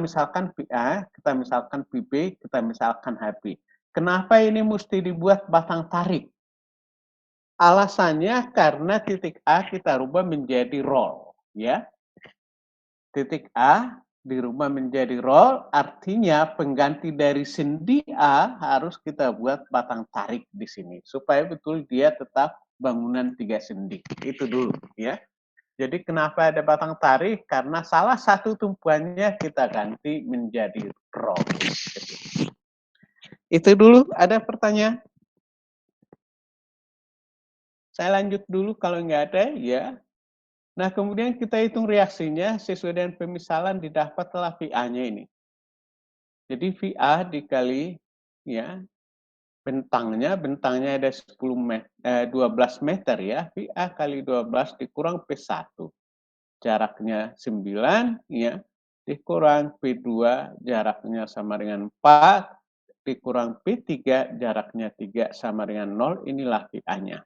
misalkan A, kita misalkan B, kita misalkan HB. Kenapa ini mesti dibuat batang tarik? Alasannya karena titik A kita rubah menjadi roll, ya. Titik A dirubah menjadi roll, artinya pengganti dari sendi A harus kita buat batang tarik di sini supaya betul dia tetap bangunan 3 sendi. Itu dulu, ya. Jadi kenapa ada batang tarik? Karena salah satu tumpuannya kita ganti menjadi roll. Itu dulu, ada pertanyaan? Saya lanjut dulu kalau nggak ada, ya. Nah, kemudian kita hitung reaksinya sesuai dengan pemisalan didapatlah VA-nya ini. Jadi VA dikali, ya, bentangnya ada 12 meter, ya. VA kali 12 dikurang P1. Jaraknya 9, ya. Dikurang P2, jaraknya sama dengan 4. Dikurang P3, jaraknya 3 sama dengan 0. Inilah VA-nya.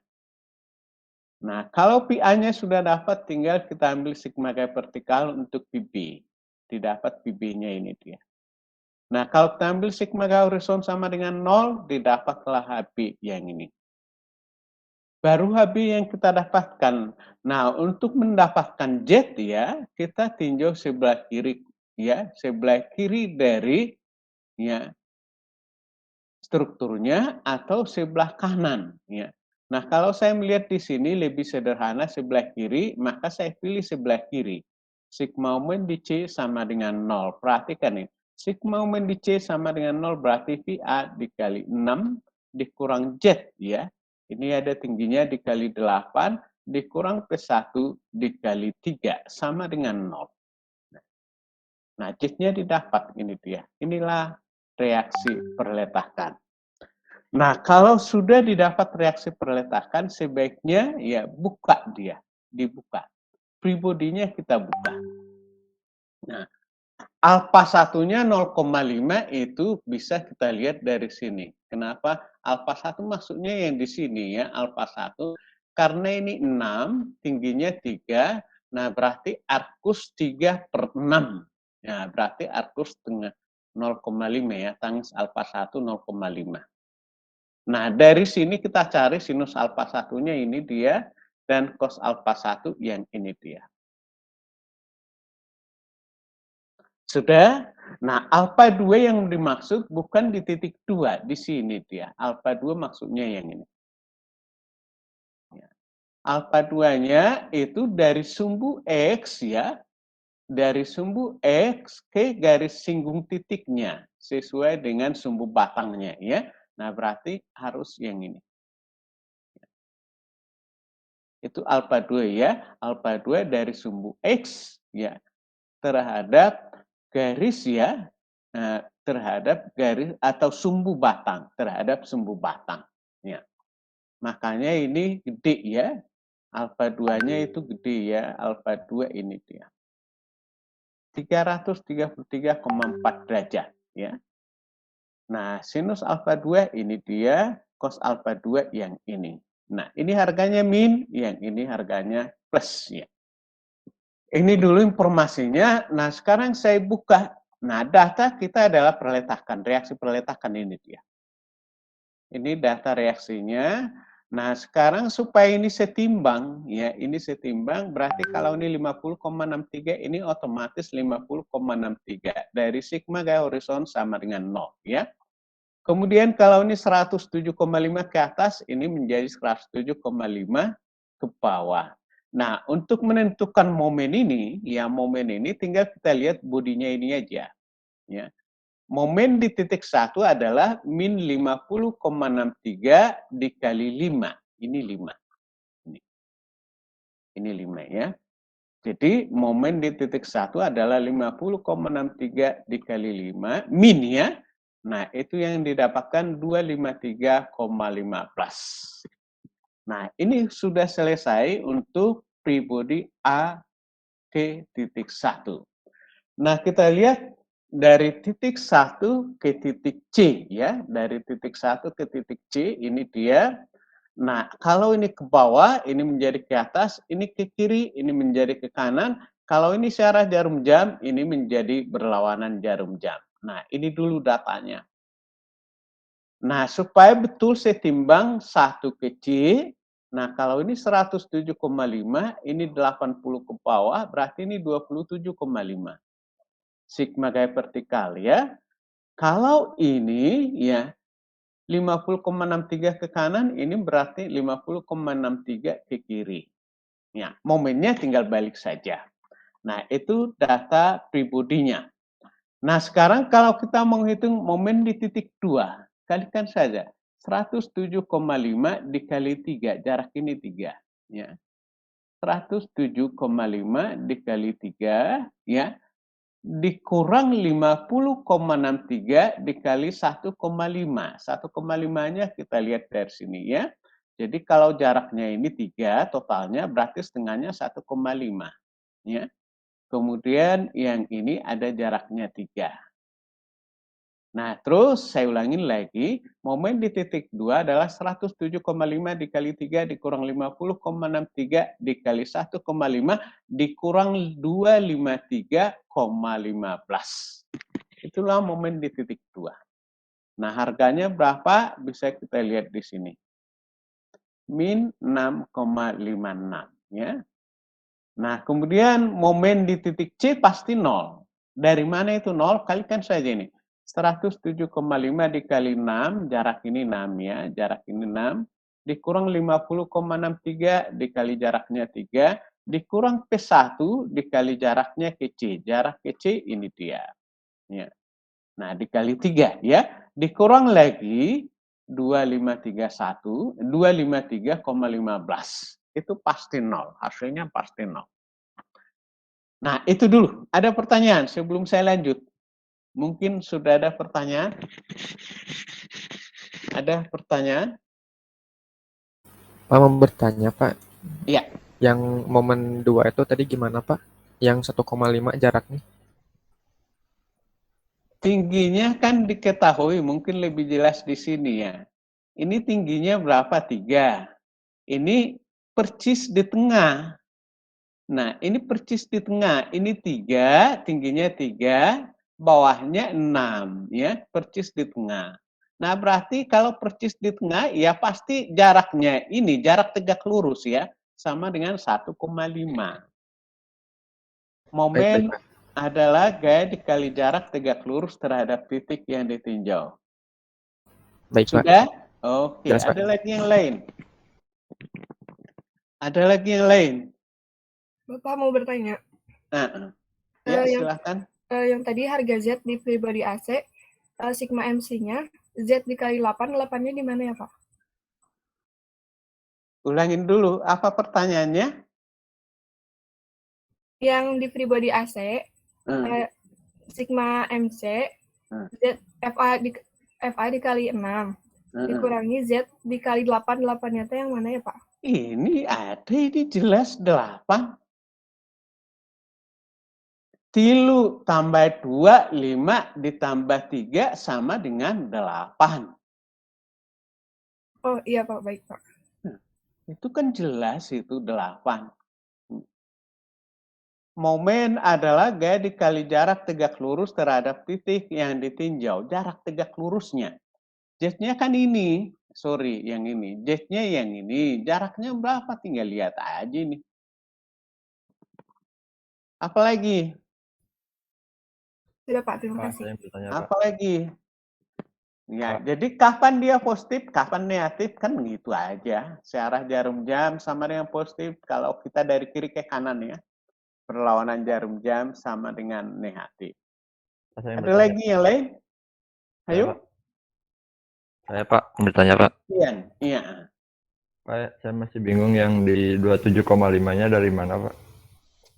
Nah, kalau PA-nya sudah dapat, tinggal kita ambil sigma K vertikal untuk PB. Didapat PB-nya ini dia. Nah, kalau kita ambil sigma K horizon sama dengan 0, didapatlah HB yang ini. Baru HB yang kita dapatkan. Nah, untuk mendapatkan Z, ya, kita tinjau sebelah kiri, ya, sebelah kiri dari, ya, strukturnya atau sebelah kanan, ya. Nah, kalau saya melihat di sini lebih sederhana sebelah kiri, maka saya pilih sebelah kiri. Sigma momen di C sama dengan 0. Perhatikan nih, sigma momen di C sama dengan 0 berarti VA dikali 6 dikurang Z, ya. Ini ada tingginya dikali 8 dikurang P1 dikali 3 sama dengan 0. Nah, Z-nya didapat, ini dia. Inilah reaksi perletakan. Nah, kalau sudah didapat reaksi perletakan, sebaiknya ya buka dia, dibuka. Free body-nya kita buka. Nah, alfa satunya 0,5 itu bisa kita lihat dari sini. Kenapa? Alfa 1 maksudnya yang di sini, ya, alfa 1. Karena ini 6, tingginya 3, nah berarti arcus 3/6. Nah, berarti arcus tengah 0,5, ya, tangis alfa 1 0,5. Nah, dari sini kita cari sinus alfa satunya ini dia, dan cos alfa 1 yang ini dia. Sudah? Nah, alfa 2 yang dimaksud bukan di titik 2, di sini dia. Alfa 2 maksudnya yang ini. Ya. Alfa 2-nya itu dari sumbu X, ya, dari sumbu X ke garis singgung titiknya, sesuai dengan sumbu batangnya, ya. Nah, berarti harus yang ini. Itu alfa 2, ya. Alfa 2 dari sumbu X, ya, terhadap garis, ya, terhadap garis atau sumbu batang, terhadap sumbu batang, ya. Makanya ini gede, ya. Alfa 2-nya itu gede, ya. Alfa 2 ini dia. 333,4 derajat, ya. Nah, sinus alfa 2 ini dia, cos alfa 2 yang ini. Nah, ini harganya min, yang ini harganya plus, ya. Ini dulu informasinya. Nah, sekarang saya buka. Nah, data kita adalah perletakan, reaksi perletakan ini dia. Ini data reaksinya. Nah, sekarang supaya ini setimbang, ya, ini setimbang, berarti kalau ini 50,63, ini otomatis 50,63. Dari sigma gaya horizon sama dengan 0, ya. Kemudian kalau ini 107,5 ke atas, ini menjadi 107,5 ke bawah. Nah, untuk menentukan momen ini, ya, momen ini tinggal kita lihat bodinya ini aja, ya. Momen di titik 1 adalah min 50,63 dikali 5. Ini 5. Ini 5, ya. Jadi momen di titik 1 adalah 50,63 dikali 5, min, ya. Nah, itu yang didapatkan 253,15. Nah, ini sudah selesai untuk free body A ke titik 1. Nah, kita lihat dari titik 1 ke titik C, ya. Dari titik 1 ke titik C, ini dia. Nah, kalau ini ke bawah, ini menjadi ke atas, ini ke kiri, ini menjadi ke kanan, Kalau ini searah jarum jam, ini menjadi berlawanan jarum jam. Nah, ini dulu datanya. Nah, supaya betul saya timbang 1 ke C, nah kalau ini 107,5, ini 80 ke bawah, berarti ini 27,5. Sigma gaya vertikal ya. Kalau ini ya 50,63 ke kanan, ini berarti 50,63 ke kiri. Ya, momennya tinggal balik saja. Nah, itu data pribodinya. Nah, sekarang kalau kita menghitung momen di titik 2, kalikan saja 107,5 dikali 3, jarak ini 3. Ya. 107,5 dikali 3, ya, dikurang 50,63 dikali 1,5. 1,5-nya kita lihat dari sini ya. Jadi kalau jaraknya ini 3, totalnya berarti setengahnya 1,5. Ya. Kemudian yang ini ada jaraknya 3. Nah, terus saya ulangin lagi, momen di titik 2 adalah 107,5 dikali 3 dikurang 50,63 dikali 1,5 dikurang 253,15. Itulah momen di titik 2. Nah, harganya berapa? Bisa kita lihat di sini. Min 6,56 ya. Nah, kemudian momen di titik C pasti 0. Dari mana itu 0? Kalikan saja ini. 107,5 dikali 6, jarak ini 6 ya, jarak ini 6, dikurang 50,63 dikali jaraknya 3, dikurang P1 dikali jaraknya ke C. Jarak ke C ini dia. Ya. Nah, dikali 3 ya, dikurang lagi 2553,15. Itu pasti 0, hasilnya pasti 0. Nah, itu dulu. Ada pertanyaan sebelum saya lanjut? Mungkin sudah ada pertanyaan? Ada pertanyaan? Pak mau bertanya, Pak. Iya. Yang momen 2 itu tadi gimana, Pak? Yang 1,5 jaraknya? Tingginya kan diketahui, mungkin lebih jelas di sini ya. Ini tingginya berapa? 3. Ini percis di tengah. Nah, ini percis di tengah. Ini 3, tingginya 3, bawahnya 6, ya, percis di tengah. Nah, berarti kalau percis di tengah, ya pasti jaraknya ini, jarak tegak lurus ya, sama dengan 1,5. Baik, baik, Momen Pak. adalah gaya dikali jarak tegak lurus terhadap titik yang ditinjau. Baik, Pak. Sudah? Oke, Jelas, Pak. ada lagi yang lain? Ada lagi yang lain? Bapak mau bertanya. Ya, Yang silakan. yang tadi harga Z di pribadi AC, sigma MC-nya Z dikali 8, 8-nya di mana ya, Pak? Ulangin dulu, apa pertanyaannya? Yang di pribadi AC, sigma MC, Z FA dikali 6, dikurangi Z dikali 8, 8-nya itu yang mana ya, Pak? Ini ada, ini jelas 8. 3 tambah 2, 5 ditambah 3 sama dengan 8. Oh iya Pak, baik Pak. Itu kan jelas itu 8. Momen adalah gaya dikali jarak tegak lurus terhadap titik yang ditinjau. Jarak tegak lurusnya. Z-nya kan ini. Sorry, yang ini. Z-nya yang ini. Jaraknya berapa? Tinggal lihat aja nih. Apalagi? Sudah Pak, terima Pak, kasih. saya bertanya, Pak. Apalagi? Ya, Pak. jadi kapan dia positif, kapan negatif, kan begitu aja. Searah jarum jam sama dengan positif kalau kita dari kiri ke kanan ya. Perlawanan jarum jam sama dengan negatif. Saya Ada bertanya. lagi yang lain? Saya, Ayo. Pak. Saya, Pak, bertanya, Pak. Iya. Pak, saya masih bingung yang di 27,5-nya dari mana, Pak?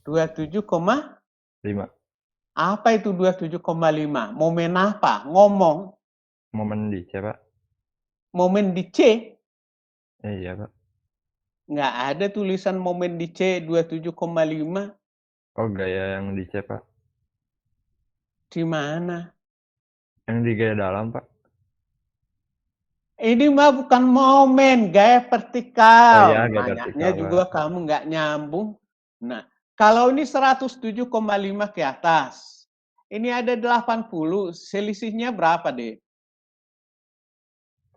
27,5. 5. Apa itu 27,5? Momen apa? Ngomong. Momen di C, Pak. Momen di C? Iya, Pak. Nggak ada tulisan momen di C 27,5. Oh, gaya yang di C, Pak. Di mana? Yang di gaya dalam, Pak. Ini mah bukan momen, gaya vertikal. Oh iya, gaya Nanyanya vertikal, juga Pak. kamu nggak nyambung. Nah, Kalau ini 107,5 ke atas, ini ada 80, selisihnya berapa, Dek?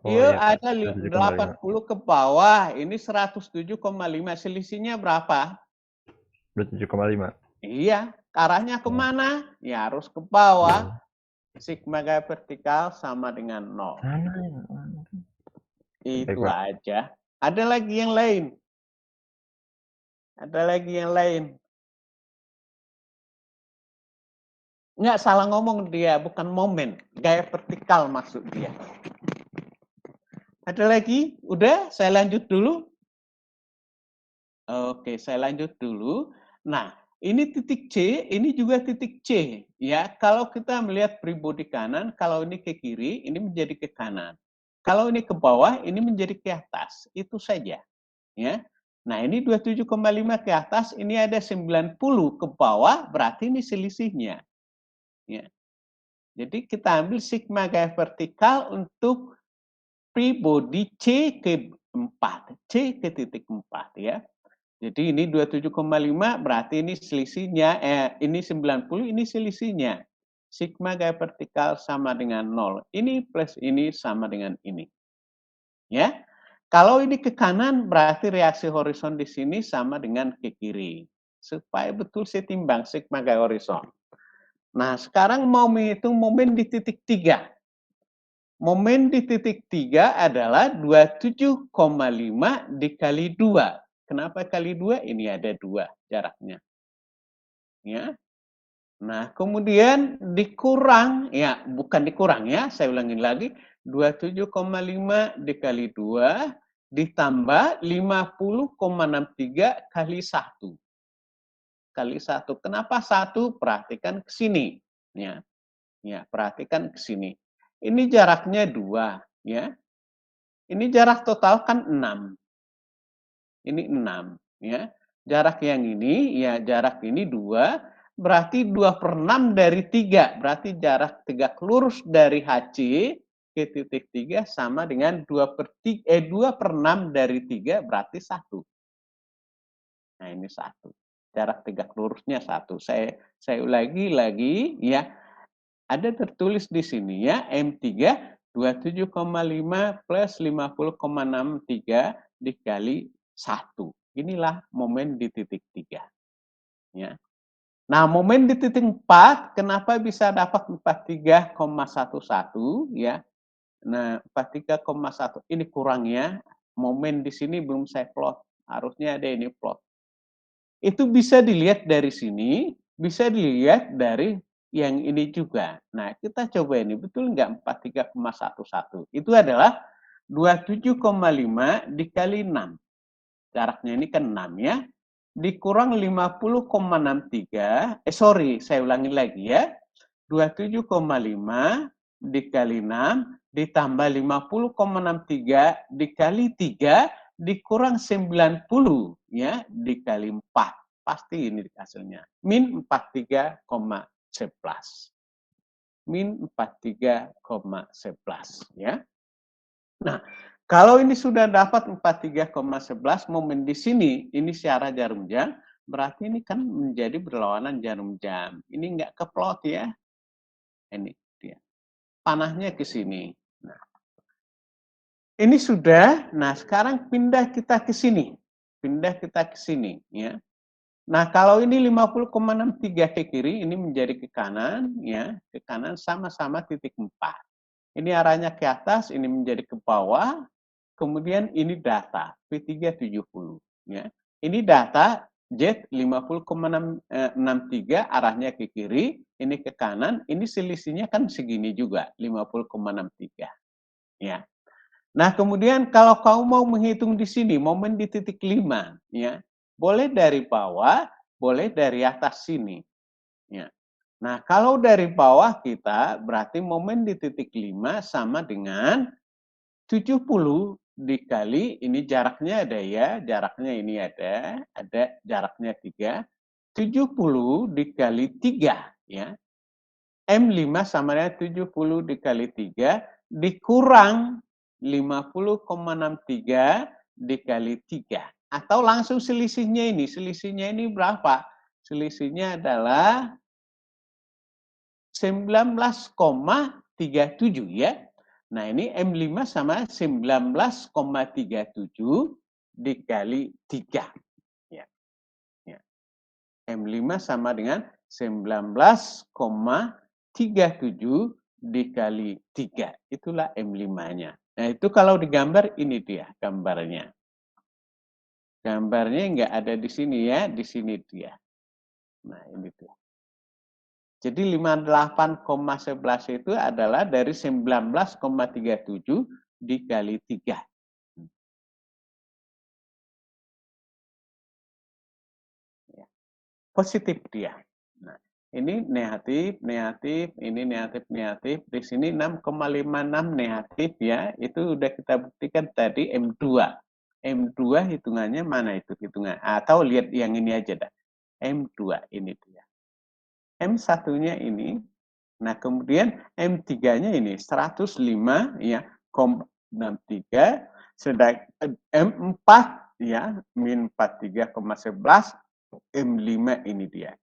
Oh Iya, iya Pak, ada 27,5. 80 ke bawah, ini 107,5, selisihnya berapa? 27,5. Iya, arahnya Oh, kemana? Ya harus ke bawah. iya. Sigma gaya vertikal sama dengan 0. Sana ya. Baik Itu Pak. aja. Ada lagi yang lain? Ada lagi yang lain? Nggak, salah ngomong dia, bukan momen. Gaya vertikal maksud dia. Ada lagi? Udah, saya lanjut dulu. Oke, saya lanjut dulu. Nah, ini titik C, ini juga titik C. Ya, kalau kita melihat pribodi kanan, kalau ini ke kiri, ini menjadi ke kanan. Kalau ini ke bawah, ini menjadi ke atas. Itu saja. Ya. Nah, ini 27,5 ke atas, ini ada 90 ke bawah, berarti ini selisihnya. Ya. Jadi kita ambil sigma gaya vertikal untuk pribodi C ke 4, C ke titik 4 ya. Jadi ini 27,5 berarti ini selisihnya, ini 90, ini selisihnya. Sigma gaya vertikal sama dengan 0. Ini plus ini sama dengan ini. Ya. Kalau ini ke kanan berarti reaksi horizon di sini sama dengan ke kiri. Supaya betul setimbang sigma gaya horizon. Nah, sekarang mau menghitung momen di titik 3. Momen di titik 3 adalah 27,5 dikali 2. Kenapa kali 2? Ini ada 2 jaraknya. Ya. Nah, kemudian dikurang, ya bukan dikurang ya, saya ulangin lagi, 27,5 dikali 2 ditambah 50,63 kali 1. Kali 1. Kenapa 1? Perhatikan ke sini. Ya, ya, perhatikan ke sini. Ini jaraknya 2, ya. Ini jarak total kan 6. Ini 6, ya. Jarak yang ini, ya jarak ini 2, berarti 2/6 dari 3. Berarti jarak tegak lurus dari HC ke titik 3 sama dengan 2/6 dari 3 berarti 1. Nah, ini 1. Jarak tegak lurusnya 1. Saya ulangi lagi, ya. Ada tertulis di sini ya, M3 27,5 plus 50,63 dikali 1. Inilah momen di titik 3. Ya. Nah, momen di titik 4, kenapa bisa dapat 43,11 ya? Nah, 43,1 ini kurangnya, momen di sini belum saya plot. Harusnya ada ini plot. Itu bisa dilihat dari sini, bisa dilihat dari yang ini juga. Nah, kita coba ini, betul nggak 43,11? Itu adalah 27,5 dikali 6. Jaraknya ini kan 6 ya. Dikurang 50,63, saya ulangi lagi ya. 27,5 dikali 6 ditambah 50,63 dikali 3 dikurang 90 ya dikali 4. Pasti ini hasilnya. Min 43,11. Min 43,11 ya. Nah, kalau ini sudah dapat 43,11 momen di sini, ini searah jarum jam, berarti ini kan menjadi berlawanan jarum jam. Ini enggak keplot ya. Ini dia. Panahnya ke sini. Nah, ini sudah. Nah, sekarang pindah kita ke sini. Pindah kita ke sini ya. Nah, kalau ini 50,63 ke kiri, ini menjadi ke kanan ya. Ke kanan sama-sama titik 4. Ini arahnya ke atas, ini menjadi ke bawah. Kemudian ini data P370 ya. Ini data Z 50,63 arahnya ke kiri, ini ke kanan, ini selisihnya kan segini juga 50,63 ya. Nah, kemudian kalau kau mau menghitung di sini momen di titik 5 ya. Boleh dari bawah, boleh dari atas sini ya. Nah, kalau dari bawah kita berarti momen di titik 5 sama dengan 70 dikali ini jaraknya ada ya, jaraknya ini ada jaraknya 3. 70 dikali 3 ya. M5 sama dengan 70 dikali 3 dikurang 50,63 dikali 3. Atau langsung selisihnya ini berapa? Selisihnya adalah 19,37 ya. Nah, ini M5 sama 19,37 dikali 3. Ya. Ya. M5 sama dengan 19,37 dikali 3. Itulah M5-nya. Nah, itu kalau digambar ini dia gambarnya. Gambarnya nggak ada di sini ya, di sini dia. Nah, ini dia. Jadi 58,11 itu adalah dari 19,37 dikali 3. Ya. Positif dia. Nah, ini negatif, negatif, ini negatif, negatif. Di sini 6,56 negatif ya. Itu udah kita buktikan tadi M2. M2 hitungannya mana itu hitungan? Atau lihat yang ini aja dah. M2 ini dia. M1-nya ini. Nah, kemudian M3-nya ini 105 ya, 63, sedang M4 ya, min 43,11, M5 ini dia.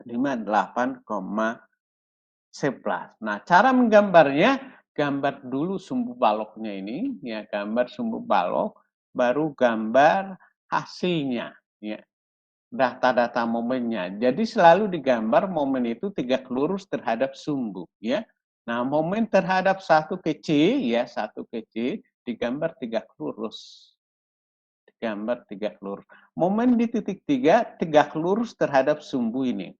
58,11. Nah, cara menggambarnya, gambar dulu sumbu baloknya ini, ya, gambar sumbu balok, baru gambar hasilnya, ya. Data-data momennya. Jadi selalu digambar momen itu tegak lurus terhadap sumbu, ya. Nah, momen terhadap satu ke C, ya, satu ke C, digambar tegak lurus. Digambar tegak lurus. Momen di titik 3, tegak lurus terhadap sumbu ini.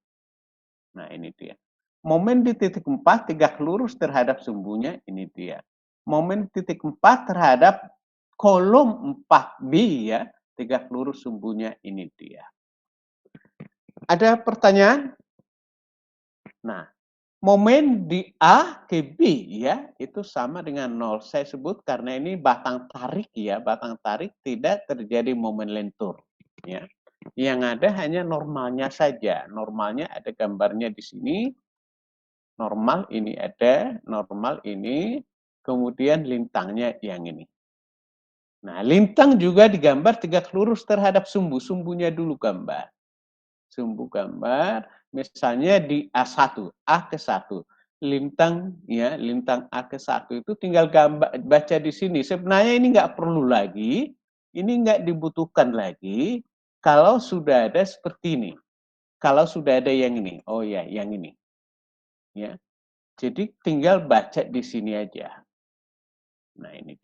Nah, ini dia. Momen di titik 4, tegak lurus terhadap sumbunya, ini dia. Momen titik 4 terhadap kolom 4B, ya, tegak lurus sumbunya, ini dia. Ada pertanyaan? Nah, momen di A ke B ya, itu sama dengan 0. Saya sebut karena ini batang tarik ya, batang tarik tidak terjadi momen lentur. Ya. Yang ada hanya normalnya saja. Normalnya ada gambarnya di sini. Normal ini ada, normal ini, kemudian lintangnya yang ini. Nah, lintang juga digambar tegak lurus terhadap sumbu. Sumbunya dulu gambar. Sumbu gambar, misalnya di A1, A ke 1. Lintang ya, lintang A ke 1 itu tinggal gambar baca di sini. Sebenarnya ini nggak perlu lagi, ini nggak dibutuhkan lagi kalau sudah ada seperti ini. Kalau sudah ada yang ini. Oh ya, yang ini. Ya. Jadi tinggal baca di sini aja. Nah, ini.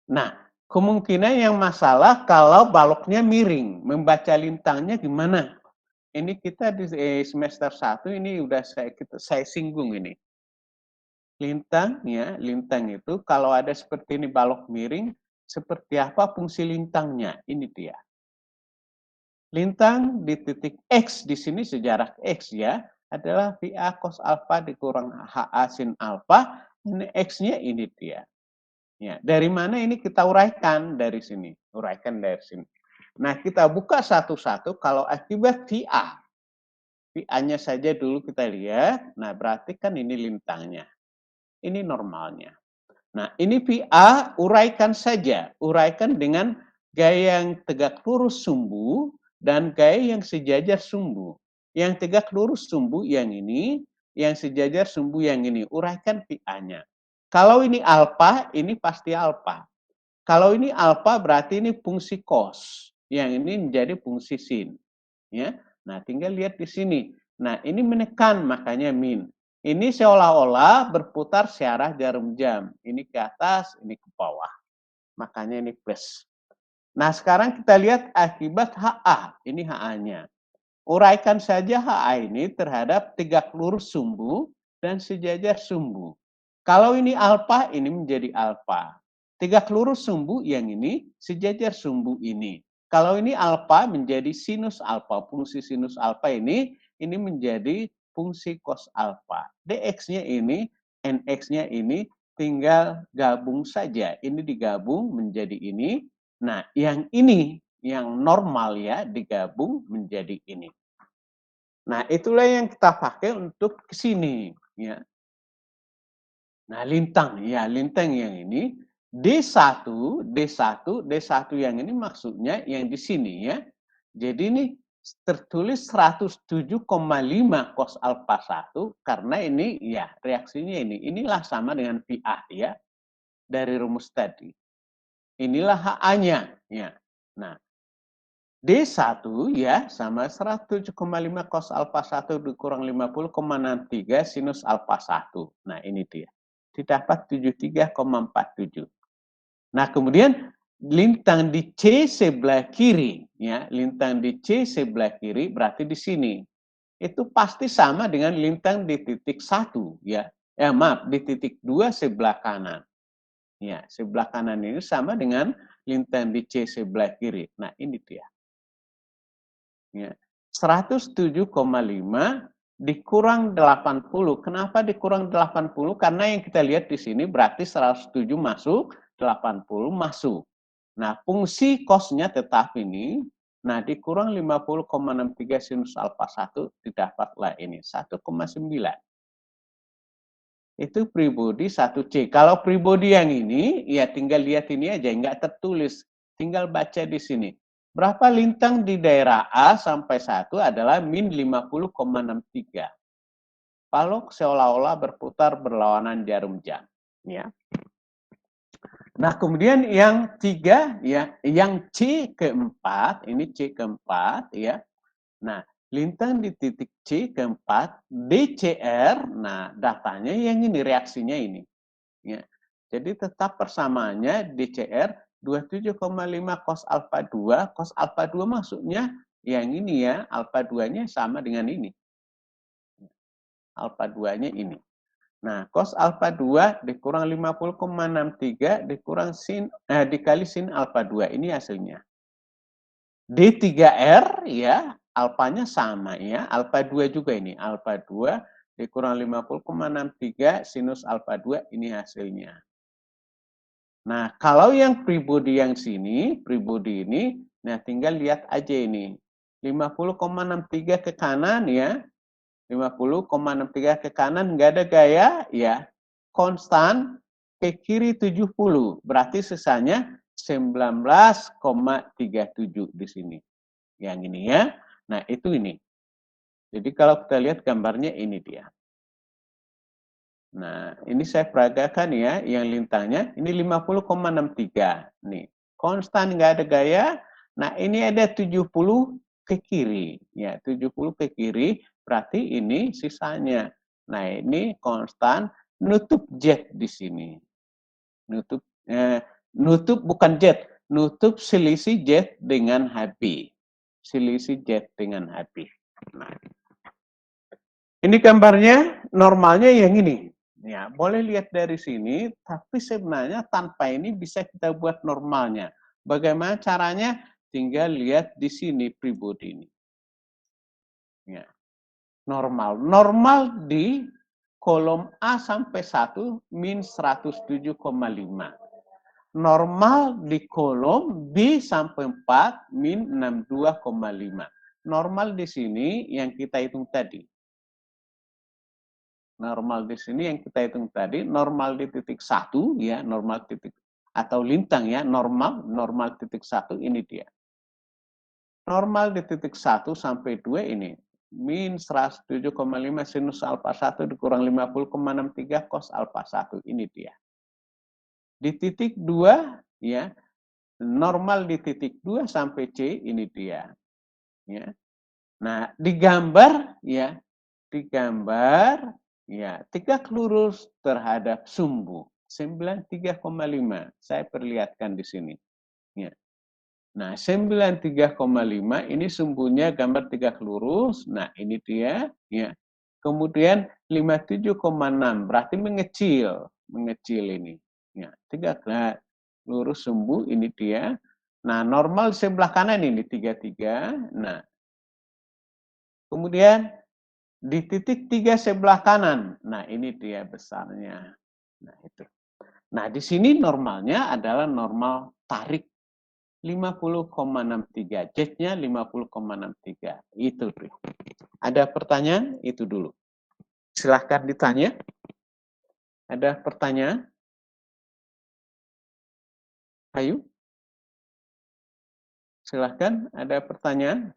Nah, kemungkinan yang masalah kalau baloknya miring, membaca lintangnya gimana? Ini kita di semester 1 ini udah saya singgung ini. Lintang ya, lintang itu kalau ada seperti ini balok miring, seperti apa fungsi lintangnya? Ini dia. Lintang di titik X di sini sejarah X ya, adalah VA cos alfa dikurang HA sin alfa, ini X-nya ini dia. Ya, dari mana ini kita uraikan dari sini, uraikan dari sini. Nah, kita buka satu-satu kalau akibat VA. VA-nya saja dulu kita lihat. Nah, berarti kan ini lintangnya. Ini normalnya. Nah, ini VA uraikan saja. Uraikan dengan gaya yang tegak lurus sumbu dan gaya yang sejajar sumbu. Yang tegak lurus sumbu yang ini, yang sejajar sumbu yang ini. Uraikan VA-nya. Kalau ini alfa, ini pasti alfa. Kalau ini alfa berarti ini fungsi cos. Yang ini menjadi fungsi sin. Ya. Nah, tinggal lihat di sini. Nah, ini menekan makanya min. Ini seolah-olah berputar searah jarum jam. Ini ke atas, ini ke bawah. Makanya ini plus. Nah, sekarang kita lihat akibat HA. Ini HA-nya. Uraikan saja HA ini terhadap tegak lurus sumbu dan sejajar sumbu. Kalau ini alfa, ini menjadi alfa. Tegak lurus sumbu yang ini, sejajar sumbu ini. Kalau ini alfa menjadi sinus alfa. Fungsi sinus alfa ini menjadi fungsi cos alfa. Dx-nya ini, nx-nya ini tinggal gabung saja. Ini digabung menjadi ini. Nah, yang ini, yang normal ya, digabung menjadi ini. Nah, itulah yang kita pakai untuk ke sini. Ya. Nah, lintang. Ya, lintang yang ini D1 yang ini maksudnya yang di sini ya. Jadi ini tertulis 107,5 cos alfa 1 karena ini ya reaksinya ini. Inilah sama dengan PA ya dari rumus tadi. Inilah HA-nya ya. Nah, D1 ya sama 107,5 cos alfa 1 dikurang 50,63 sinus alfa 1. Nah, ini dia. Didapat 73,47. Nah, kemudian lintang di C sebelah kiri ya, lintang di C sebelah kiri berarti di sini. Itu pasti sama dengan lintang di titik 1 ya. Maaf, di titik 2 sebelah kanan. Ya, sebelah kanan ini sama dengan lintang di C sebelah kiri. Nah, ini dia. Ya. 107,5 dikurang 80. Kenapa dikurang 80? Karena yang kita lihat di sini berarti 107 masuk, 80 masuk. Nah, fungsi cosnya tetap ini. Nah, dikurang 50,63 sinus alfa 1 didapatlah ini 1,9. Itu pribodi 1C. Kalau pribodi yang ini, ya tinggal lihat ini aja, nggak tertulis. Tinggal baca di sini. Berapa lintang di daerah A sampai 1 adalah min 50,63. Palok seolah-olah berputar berlawanan jarum jam. Ya. Nah, kemudian yang 3, ya, yang C keempat, ini C keempat, ya. Nah, lintang di titik C keempat, DCR, nah datanya yang ini, reaksinya ini. Ya. Jadi tetap persamaannya DCR 27,5 cos alfa 2. Cos alfa 2 maksudnya yang ini ya, alfa 2-nya sama dengan ini. Alfa 2-nya ini. Nah, cos alfa 2 dikurang 50,63 dikurang dikali sin alfa 2. Ini hasilnya. D3R ya, alfanya sama ya. Alfa 2 juga ini. Alfa 2 dikurang 50,63 sinus alfa 2 ini hasilnya. Nah, kalau yang pribodi yang sini, pribodi ini, nah tinggal lihat aja ini. 50,63 ke kanan ya. 50,63 ke kanan nggak ada gaya ya. Konstan ke kiri 70. Berarti sisanya 19,37 di sini. Yang ini ya. Nah, itu ini. Jadi kalau kita lihat gambarnya ini dia. Nah, ini saya peragakan ya, yang lintangnya. Ini 50,63. Nih, konstan nggak ada gaya. Nah, ini ada 70 ke kiri. Ya, 70 ke kiri, berarti ini sisanya. Nah, ini konstan, nutup Z di sini. Nutup bukan Z, nutup selisih Z dengan HB. Selisih Z dengan HB. Nah, ini gambarnya, normalnya yang ini. Ya, boleh lihat dari sini, tapi sebenarnya tanpa ini bisa kita buat normalnya. Bagaimana caranya? Tinggal lihat di sini pribodi ini. Ya. Normal. Normal di kolom A sampai 1 min 107,5. Normal di kolom B sampai 4 min 62,5. Normal di sini yang kita hitung tadi. Normal di sini yang kita hitung tadi, normal di titik 1 ya, normal titik atau lintang ya, normal titik 1 ini dia. Normal di titik 1 sampai 2 ini min 107,5 sinus alfa 1 dikurang 50,63 cos alfa 1 ini dia. Di titik 2 ya, normal di titik 2 sampai C ini dia. Ya. Nah, digambar ya, digambar ya, tegak lurus terhadap sumbu 93,5. Saya perlihatkan di sini. Ya. Nah, 93,5 ini sumbunya gambar tegak lurus. Nah, ini dia ya. Kemudian 57,6 berarti mengecil ini. Ya, tegak lurus sumbu ini dia. Nah, normal sebelah kanan ini 33. Nah, kemudian di titik 3 sebelah kanan. Nah, ini dia besarnya. Nah, itu. Nah, di sini normalnya adalah normal tarik 50,63. Z-nya 50,63. Itu. Ada pertanyaan? Itu dulu. Silahkan ditanya. Ada pertanyaan? Ayo. Silahkan, ada pertanyaan?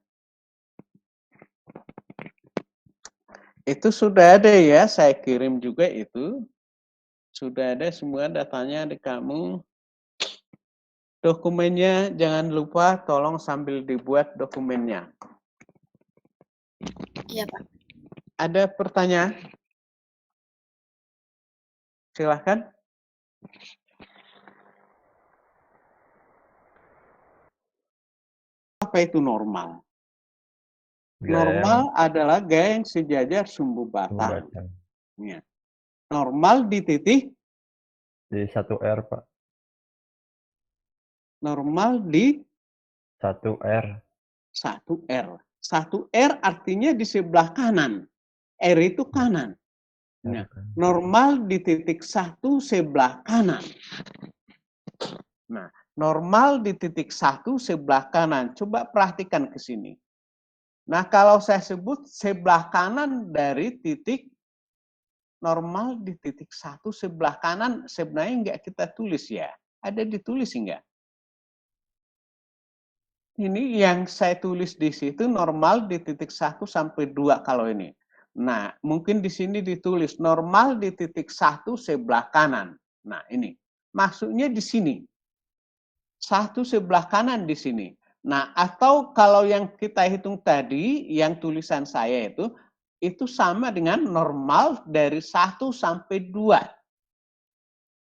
Itu sudah ada ya, saya kirim juga itu. Sudah ada semua datanya di kamu. Dokumennya jangan lupa tolong sambil dibuat dokumennya. Iya, Pak. Ada pertanyaan? Silahkan. Apa itu normal? Normal adalah gaya yang sejajar sumbu batang. Ya. Normal di titik? Di 1R, Pak. Normal di? 1R. 1R. 1R artinya di sebelah kanan. R itu kanan. Nah, normal di titik 1 sebelah kanan. Nah, normal di titik 1 sebelah kanan. Coba perhatikan ke sini. Nah, kalau saya sebut sebelah kanan dari titik normal di titik 1 sebelah kanan, sebenarnya enggak kita tulis ya. Ada ditulis enggak? Ini yang saya tulis di situ normal di titik 1 sampai 2 kalau ini. Nah, mungkin di sini ditulis normal di titik 1 sebelah kanan. Nah, ini. Maksudnya di sini. 1 sebelah kanan di sini. Nah, atau kalau yang kita hitung tadi, yang tulisan saya itu sama dengan normal dari 1 sampai 2.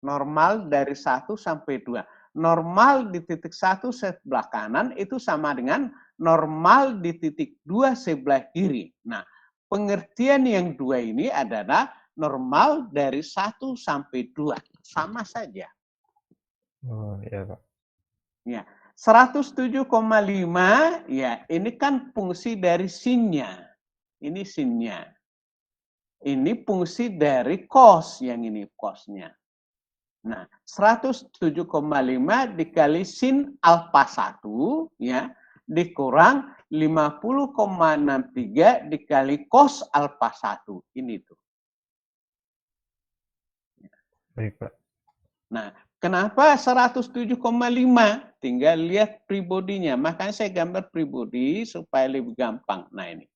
Normal dari 1 sampai 2. Normal di titik 1 sebelah kanan itu sama dengan normal di titik 2 sebelah kiri. Nah, pengertian yang 2 ini adalah normal dari 1 sampai 2. Sama saja. Oh, iya, Pak. Ya, 107,5 ya, ini kan fungsi dari sinnya. Ini sinnya. Ini fungsi dari cos, yang ini cosnya. Nah, 107,5 dikali sin alfa 1 ya, dikurang 50,63 dikali cos alfa 1. Ini tuh. Baik, Pak. Nah, kenapa 107,5? Tinggal lihat pribodinya. Makanya saya gambar pribodi supaya lebih gampang. Nah, ini.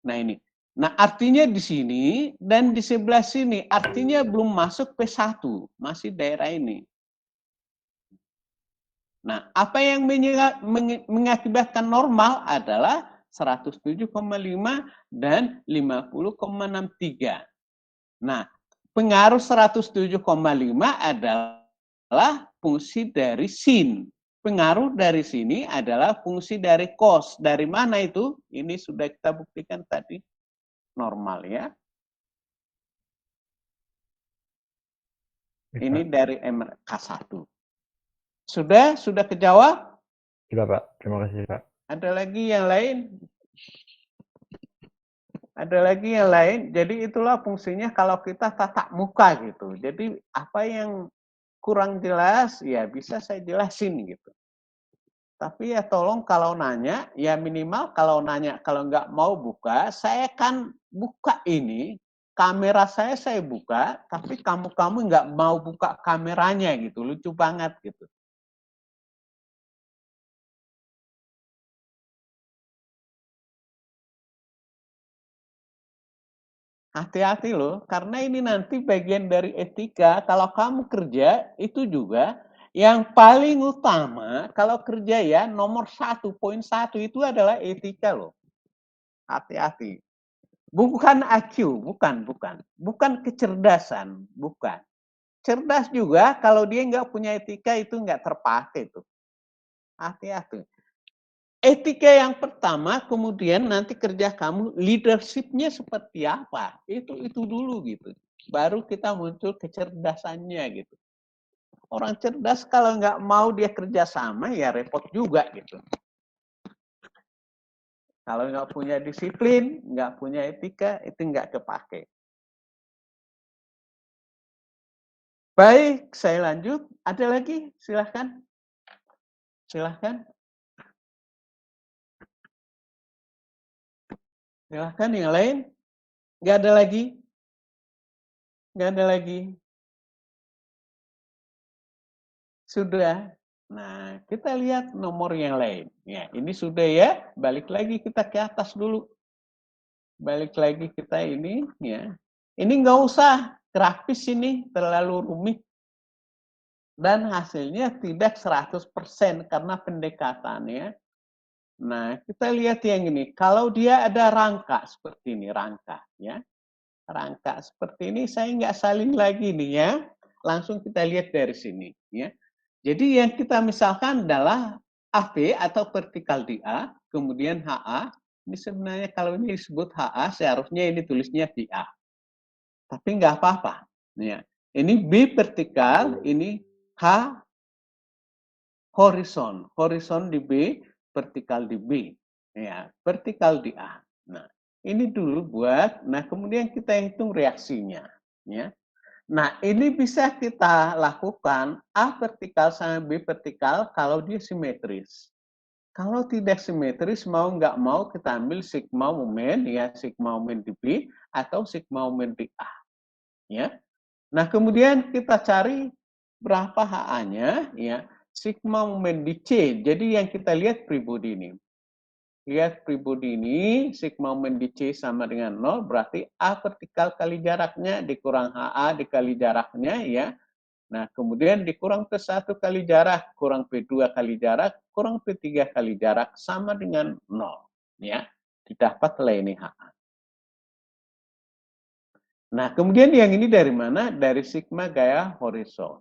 Nah, ini. Nah, artinya di sini dan di sebelah sini. Artinya belum masuk P1. Masih daerah ini. Nah, apa yang mengakibatkan normal adalah 107,5 dan 50,63. Nah, pengaruh 107,5 adalah fungsi dari sin. Pengaruh dari sini adalah fungsi dari cos. Dari mana itu? Ini sudah kita buktikan tadi. Normal ya. Ini dari MK1. Sudah kejawab? Sudah, Pak. Terima kasih, Pak. Ada lagi yang lain? Ada lagi yang lain. Jadi itulah fungsinya kalau kita tatap muka gitu. Jadi apa yang kurang jelas ya bisa saya jelasin gitu. Tapi ya tolong kalau nanya, ya minimal kalau nanya, kalau nggak mau buka, saya kan buka ini, kamera saya buka, tapi kamu nggak mau buka kameranya gitu, lucu banget gitu. Hati-hati loh, karena ini nanti bagian dari etika, kalau kamu kerja, itu juga yang paling utama, kalau kerja ya, nomor 1.1 itu adalah etika loh. Hati-hati. Bukan IQ, bukan kecerdasan, bukan. Cerdas juga, kalau dia nggak punya etika itu nggak terpakai tuh. Hati-hati. Etika yang pertama, kemudian nanti kerja kamu, leadership-nya seperti apa? Itu dulu gitu. Baru kita muncul kecerdasannya gitu. Orang cerdas kalau nggak mau dia kerja sama, ya repot juga gitu. Kalau nggak punya disiplin, nggak punya etika, itu nggak kepake. Baik, saya lanjut. Ada lagi? Silahkan. Silahkan. Silahkan yang lain. Nggak ada lagi? Nggak ada lagi? Sudah. Nah, kita lihat nomor yang lain. Ya, ini sudah ya. Balik lagi kita ke atas dulu. Balik lagi kita ini, ya. Ini nggak usah grafis ini, terlalu rumit. Dan hasilnya tidak 100% karena pendekatannya. Nah, kita lihat yang ini. Kalau dia ada rangka seperti ini, rangka, ya. Rangka seperti ini, saya nggak salin lagi nih ya. Langsung kita lihat dari sini, ya. Jadi yang kita misalkan adalah AB atau vertikal di A, kemudian HA. Ini sebenarnya kalau ini disebut HA, seharusnya ini tulisnya di A. Tapi nggak apa-apa. Ya. Ini B vertikal, ini H horizon. Horizon di B, vertikal di B. Ya, vertikal di A. Nah, ini dulu buat, nah kemudian kita hitung reaksinya. Ya. Nah, ini bisa kita lakukan A vertikal sama B vertikal kalau dia simetris. Kalau tidak simetris, mau nggak mau kita ambil sigma momen, ya sigma momen di B atau sigma momen di A. Ya. Nah, kemudian kita cari berapa HA-nya, ya sigma momen di C. Jadi yang kita lihat pribodi ini. Lihat pribodi ini, sigma momen di C sama dengan 0, berarti A vertikal kali jaraknya dikurang HA dikali jaraknya, ya. Nah, kemudian dikurang P1 kali jarak, kurang P2 kali jarak, kurang P3 kali jarak, sama dengan 0. Ya, didapatlah ini HA. Nah, kemudian yang ini dari mana? Dari sigma gaya horizon.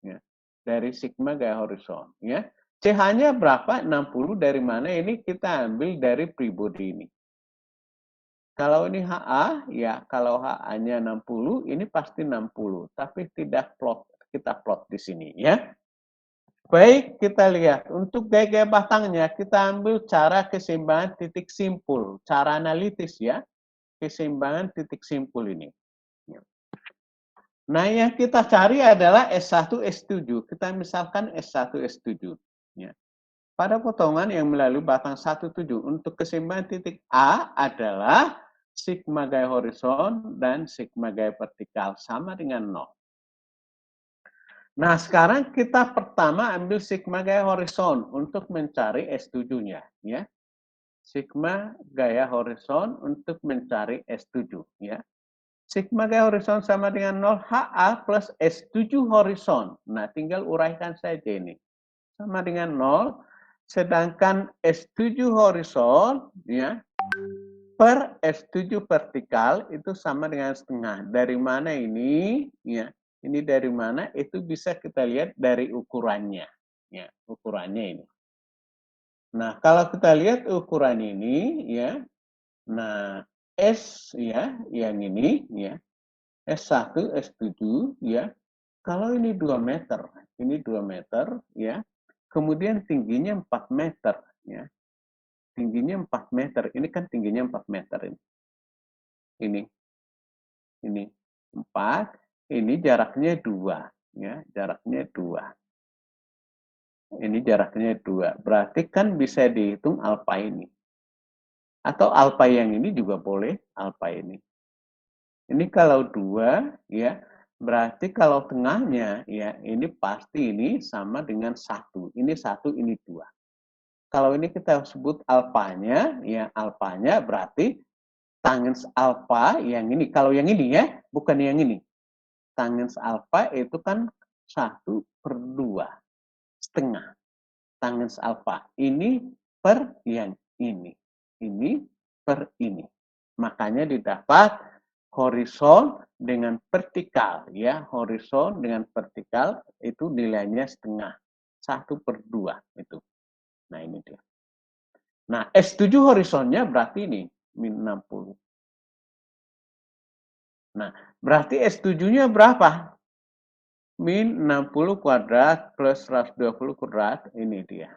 Ya, dari sigma gaya horizon. Ya. CH-nya berapa? 60 dari mana? Ini kita ambil dari pribodi ini. Kalau ini HA, ya kalau HA-nya 60, ini pasti 60. Tapi tidak plot, kita plot di sini. Ya. Baik, kita lihat. Untuk gaya-gaya batangnya, kita ambil cara keseimbangan titik simpul. Cara analitis ya. Keseimbangan titik simpul ini. Nah, yang kita cari adalah S1, S7. Kita misalkan S1, S7. Ya. Pada potongan yang melalui batang 17 untuk keseimbangan titik A adalah sigma gaya horizon dan sigma gaya vertikal sama dengan 0. Nah, sekarang kita pertama ambil sigma gaya horizon untuk mencari S7-nya. Ya. Sigma gaya horizon untuk mencari S7. Ya. Sigma gaya horizon sama dengan 0 HA plus S7 horizon. Nah, tinggal uraikan saja ini. Sama dengan 0, sedangkan S7 horizon ya, per S7 vertikal itu sama dengan setengah. Dari mana ini? Ya, ini dari mana? Itu bisa kita lihat dari ukurannya. Ya, ukurannya ini. Nah, kalau kita lihat ukuran ini, ya, nah S ya, yang ini, ya, S1, S7, ya. Kalau ini 2 meter, ini 2 meter, ya. Kemudian tingginya 4 meter, ya. Tingginya 4 meter, ini kan tingginya 4 meter ini. Ini 4, ini jaraknya 2, ya. Jaraknya 2. Ini jaraknya 2. Berarti kan bisa dihitung alfa ini. Atau alfa yang ini juga boleh, alfa ini. Ini kalau 2, ya, berarti kalau tengahnya, ya, ini pasti ini sama dengan 1. Ini 1, ini 2. Kalau ini kita sebut alfanya, ya, alfanya berarti tangens alfa yang ini. Kalau yang ini ya, bukan yang ini. Tangens alfa itu kan 1/2. Setengah. Tangens alfa. Ini per yang ini. Ini per ini. Makanya didapat horizon dengan vertikal, ya, horizon dengan vertikal itu nilainya setengah, 1/2 itu. Nah, ini dia. Nah, S7 horizonnya berarti ini min 60. Nah, berarti S7-nya berapa? Min 60 kuadrat plus 120 kuadrat, ini dia.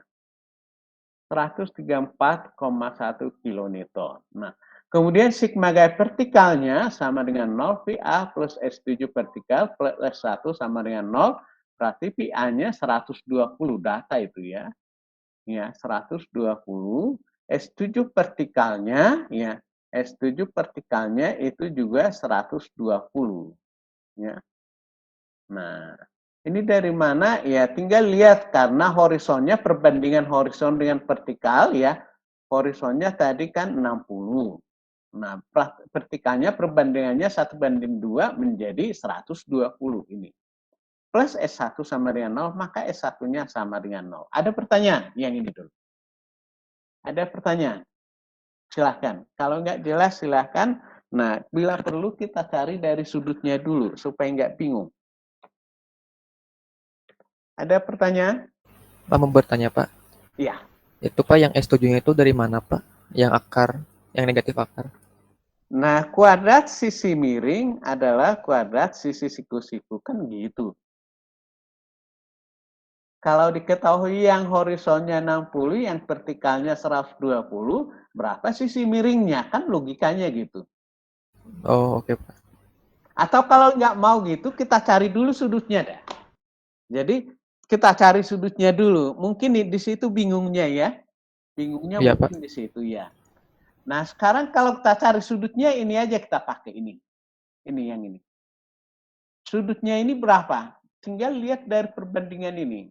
134,1 kilonewton. Nah, kemudian sigma gaya vertikalnya sama dengan 0, VA plus S7 vertikal plus S1 sama dengan 0, berarti VA-nya 120 data itu ya. Ya, 120. S7 vertikalnya ya, S7 vertikalnya itu juga 120 ya. Nah, Ini dari mana? Ya, tinggal lihat karena horizonnya perbandingan horizon dengan vertikal ya. Horizonnya tadi kan 60. Nah, vertikalnya perbandingannya 1:2 menjadi 120 ini. Plus S1 sama dengan 0, maka S1-nya sama dengan 0. Ada pertanyaan? Yang ini dulu. Ada pertanyaan? Silahkan. Kalau nggak jelas, silahkan. Nah, bila perlu kita cari dari sudutnya dulu, supaya nggak bingung. Ada pertanyaan? Pak mau bertanya, Pak. Iya. Itu Pak yang S7-nya itu dari mana, Pak? Yang akar, yang negatif akar. Nah, kuadrat sisi miring adalah kuadrat sisi siku-siku. Kan gitu. Kalau diketahui yang horizonnya 60, yang vertikalnya 120, berapa sisi miringnya? Kan logikanya gitu. Oh, oke, Pak. Atau kalau nggak mau gitu, kita cari dulu sudutnya dah. Jadi, kita cari sudutnya dulu. Mungkin di situ bingungnya ya. Bingungnya Iya, mungkin Pak. di situ ya. Nah, sekarang kalau kita cari sudutnya, ini aja kita pakai ini. Ini yang ini. Sudutnya ini berapa? Tinggal lihat dari perbandingan ini.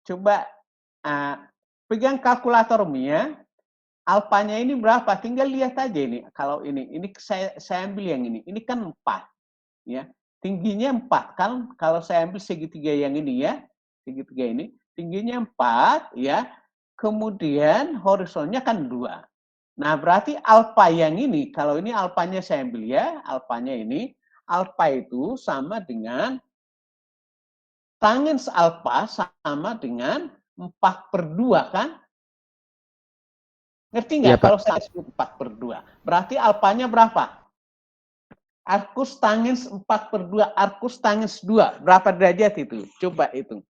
Coba pegang kalkulatormu ya. Alfanya ini berapa? Tinggal lihat aja ini. Kalau ini saya ambil yang ini. Ini kan 4. Ya. Tingginya 4 kan. Kalau saya ambil segitiga yang ini ya. Segitiga ini. Tingginya 4 ya. Kemudian horizonnya kan 2. Nah, berarti alfa yang ini, kalau ini alfanya saya ambil ya, alfanya ini, alfa itu sama dengan tangens alfa sama dengan 4/2 kan? Ngerti nggak? Iya, Pak. Kalau saya 4/2. Berarti alfanya berapa? Arcus tangens 4/2, arcus tangens 2. Berapa derajat itu? Coba hitung.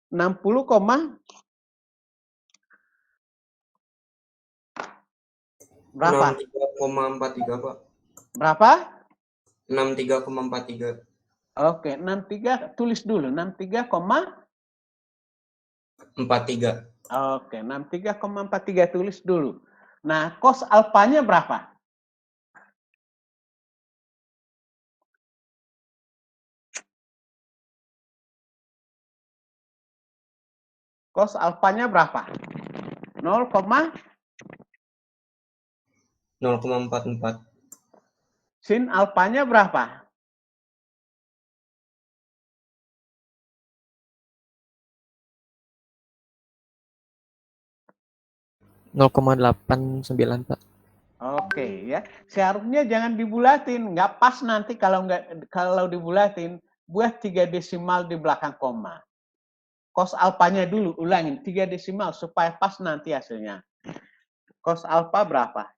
60, berapa? 63,43, Pak. Berapa? 63,43. Oke, 63 tulis dulu. 43. Oke, 63,43 tulis dulu. Nah, cos alfanya berapa? Cos alfanya berapa? 0,44. Sin alfanya berapa? 0,89, Pak. Oke ya, seharusnya jangan dibulatin, nggak pas nanti kalau dibulatin, buat 3 desimal di belakang koma. Cos alfanya dulu, ulangin 3 desimal supaya pas nanti hasilnya. Cos alfa berapa?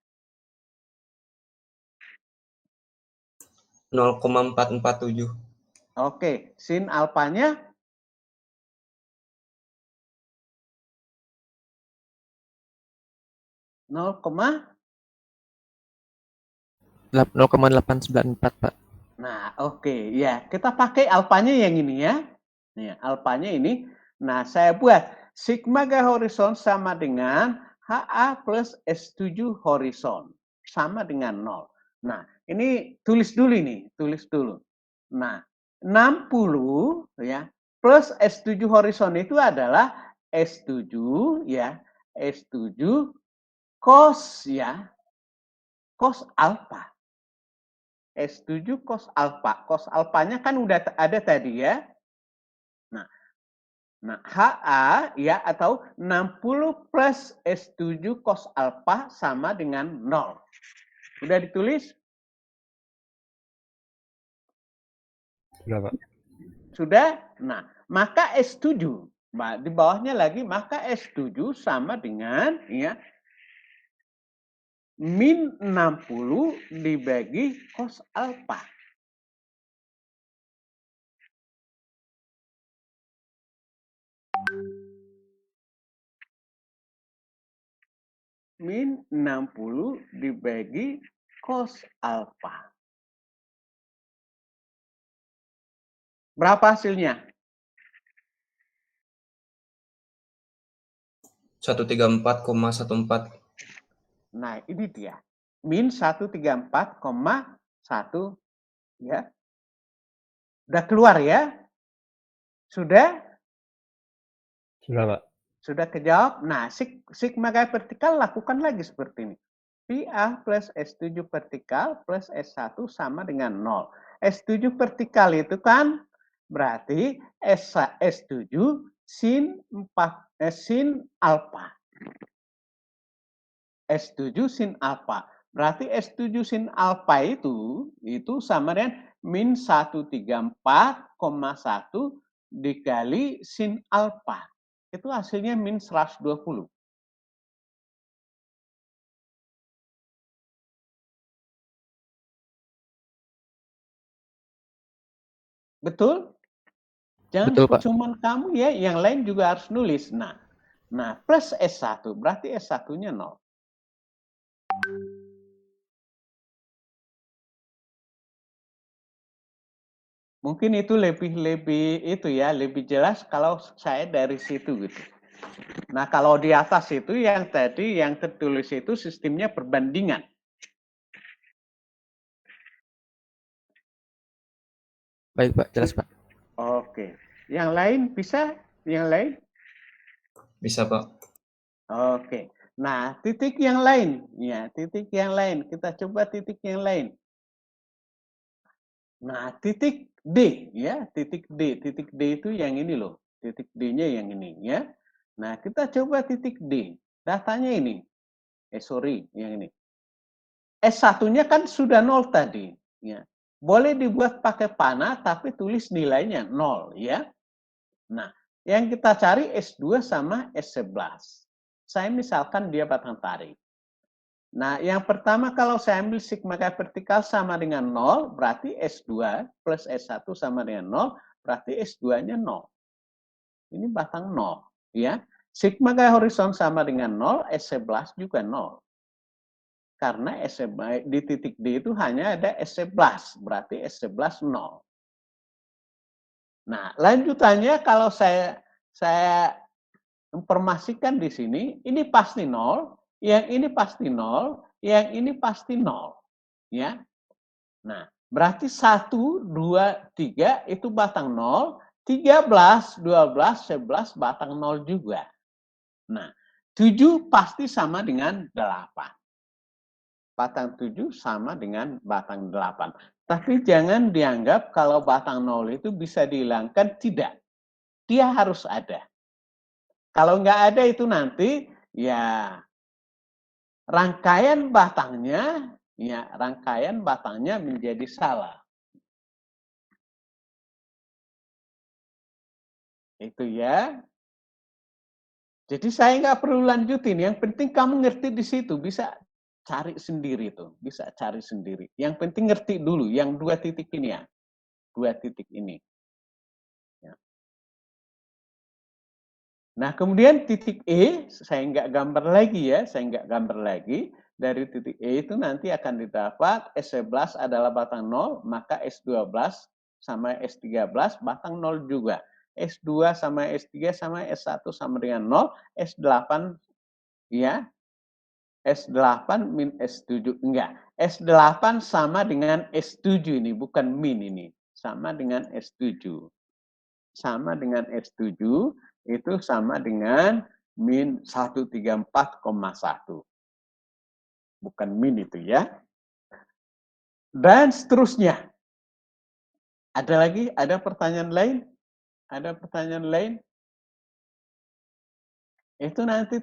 0,447. Oke, sin alfanya 0,894, Pak. Nah, oke ya, kita pakai alfanya yang ini ya. Nih, alfanya ini. Nah, saya buat sigma G horizon sama dengan HA plus S7 horizon sama dengan 0. Nah, ini tulis dulu ini, tulis dulu. Nah, 60 ya plus S7 horizon itu adalah S7 ya, S7 cos ya, cos alfa. S7 cos alfa. Cos alfanya kan udah ada tadi ya. Nah, HA ya atau 60 plus S7 cos alfa sama dengan 0. Sudah ditulis? Sudah, Pak. Sudah? Nah, maka S7. Di bawahnya lagi, maka S7 sama dengan ya min 60 dibagi cos alfa. Min 60 dibagi cos alfa. Berapa hasilnya? 134,14. Nah, ini dia. Min 134,1 ya. Udah keluar ya? Sudah? Sudah, Pak. Sudah kejawab? Nah, sigma gaya vertikal lakukan lagi seperti ini. PA plus S7 vertikal plus S1 sama dengan 0. S7 vertikal itu kan berarti S7 sin alfa. S7 sin alfa. Berarti S7 sin alfa itu sama dengan min 134,1 dikali sin alfa. Itu hasilnya min 120. Betul? Jangan Betul, Pak. cuma kamu ya, yang lain juga harus nulis. Nah, plus S1, berarti S1-nya 0. Mungkin itu lebih jelas kalau saya dari situ gitu. Nah, kalau di atas itu yang tadi yang tertulis itu sistemnya perbandingan. Baik, Pak. Jelas, Pak. Oke. Yang lain bisa? Yang lain? Bisa, Pak. Oke. Nah, titik yang lain. Ya, titik yang lain. Kita coba titik yang lain. Nah, titik D. Ya, titik D. Titik D itu yang ini loh. Titik D-nya yang ini. Ya. Nah, kita coba titik D. Datanya ini. Yang ini. S1-nya kan sudah 0 tadi. Ya. Boleh dibuat pakai panah, tapi tulis nilainya 0. Ya. Nah, yang kita cari S2 sama S11. Saya misalkan dia batang tarik. Nah, yang pertama kalau saya ambil sigma gaya vertikal sama dengan 0, berarti S2 plus S1 sama dengan 0, berarti S2-nya 0. Ini batang 0. Ya. Sigma gaya horizon sama dengan 0, S11 juga 0. Karena di titik D itu hanya ada S11, berarti S11 0. Nah, lanjutannya kalau saya informasikan di sini, ini pasti 0, yang ini pasti 0, yang ini pasti 0. Ya. Nah, berarti 1, 2, 3 itu batang 0, 13, 12, 11 batang 0 juga. Nah, 7 pasti sama dengan 8. Batang 7 sama dengan batang 8. Tapi jangan dianggap kalau batang 0 itu bisa dihilangkan. Tidak. Dia harus ada. Kalau nggak ada itu nanti, ya rangkaian batangnya menjadi salah. Itu ya. Jadi saya nggak perlu lanjutin. Yang penting kamu ngerti di situ. Bisa cari sendiri tuh. Bisa cari sendiri. Yang penting ngerti dulu. Yang 2 titik ini ya. 2 titik ini. Ya. Nah, kemudian titik E, saya nggak gambar lagi ya. Saya nggak gambar lagi. Dari titik E itu nanti akan didapat S11 adalah batang 0. Maka S12 sama S13 batang 0 juga. S2 sama S3 sama S1 sama dengan 0, S8 ya. S8 min S7 enggak. S8 sama dengan S7 ini, bukan min ini. Sama dengan S7. Sama dengan S7 itu sama dengan min 134,1. Bukan min itu ya. Dan seterusnya. Ada lagi? Ada pertanyaan lain? Ada pertanyaan lain? Itu nanti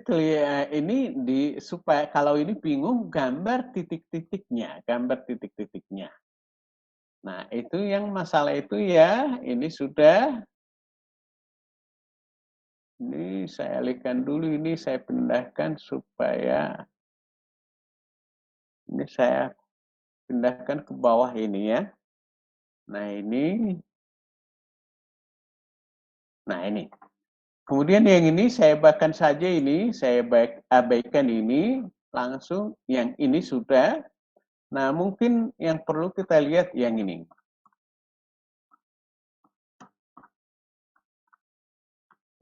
ini supaya kalau ini bingung gambar titik-titiknya. Nah, itu yang masalah itu ya, ini sudah. Ini saya alihkan dulu, ini saya pindahkan supaya ini saya pindahkan ke bawah ini ya. Nah, ini. Nah, ini. Kemudian yang ini saya abaikan saja ini, saya abaikan ini, langsung yang ini sudah. Nah, mungkin yang perlu kita lihat yang ini.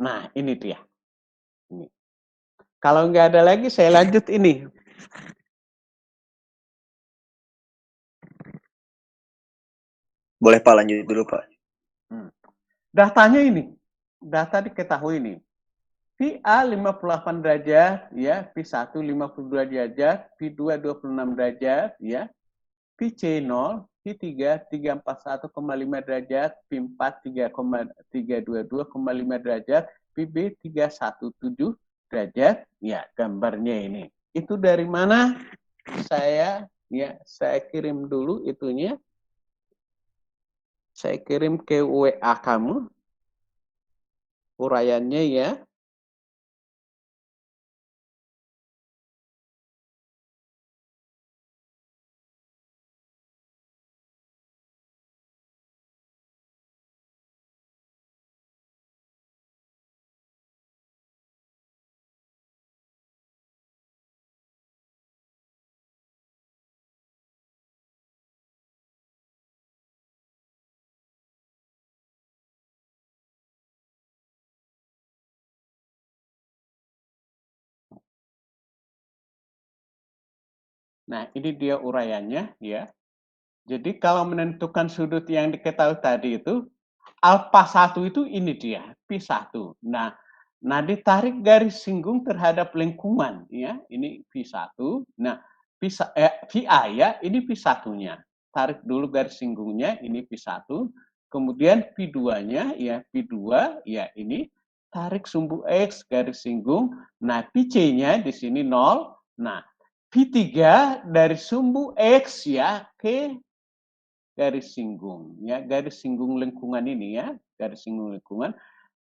Nah, ini dia. Ini. Kalau nggak ada lagi, saya lanjut ini. Boleh Pak, lanjut dulu Pak. Datanya ini, data diketahui ini. Pi A 58 derajat, ya, Pi 1 52 derajat, Pi 2 26 derajat, ya. Pi C 0, Pi 3 341,5 derajat, Pi 4 3,322,5 derajat, Pi B 317 derajat, ya, gambarnya ini. Itu dari mana? Saya kirim dulu itunya. Saya kirim ke WA kamu. Uraiannya ya. Nah, ini dia uraiannya ya. Jadi kalau menentukan sudut yang diketahui tadi itu, alfa 1 itu ini dia, pi 1. Nah, ditarik garis singgung terhadap lingkungan ya. Ini pi 1. Nah, pi A ya, ini pi 1-nya. Tarik dulu garis singgungnya, ini pi 1. Kemudian pi 2-nya ya, pi 2 ya ini tarik sumbu X garis singgung. Nah, pi C-nya di sini 0. Nah, pi 3 dari sumbu X ya ke garis singgung ya, garis singgung lingkungan ini ya, garis singgung lingkungan.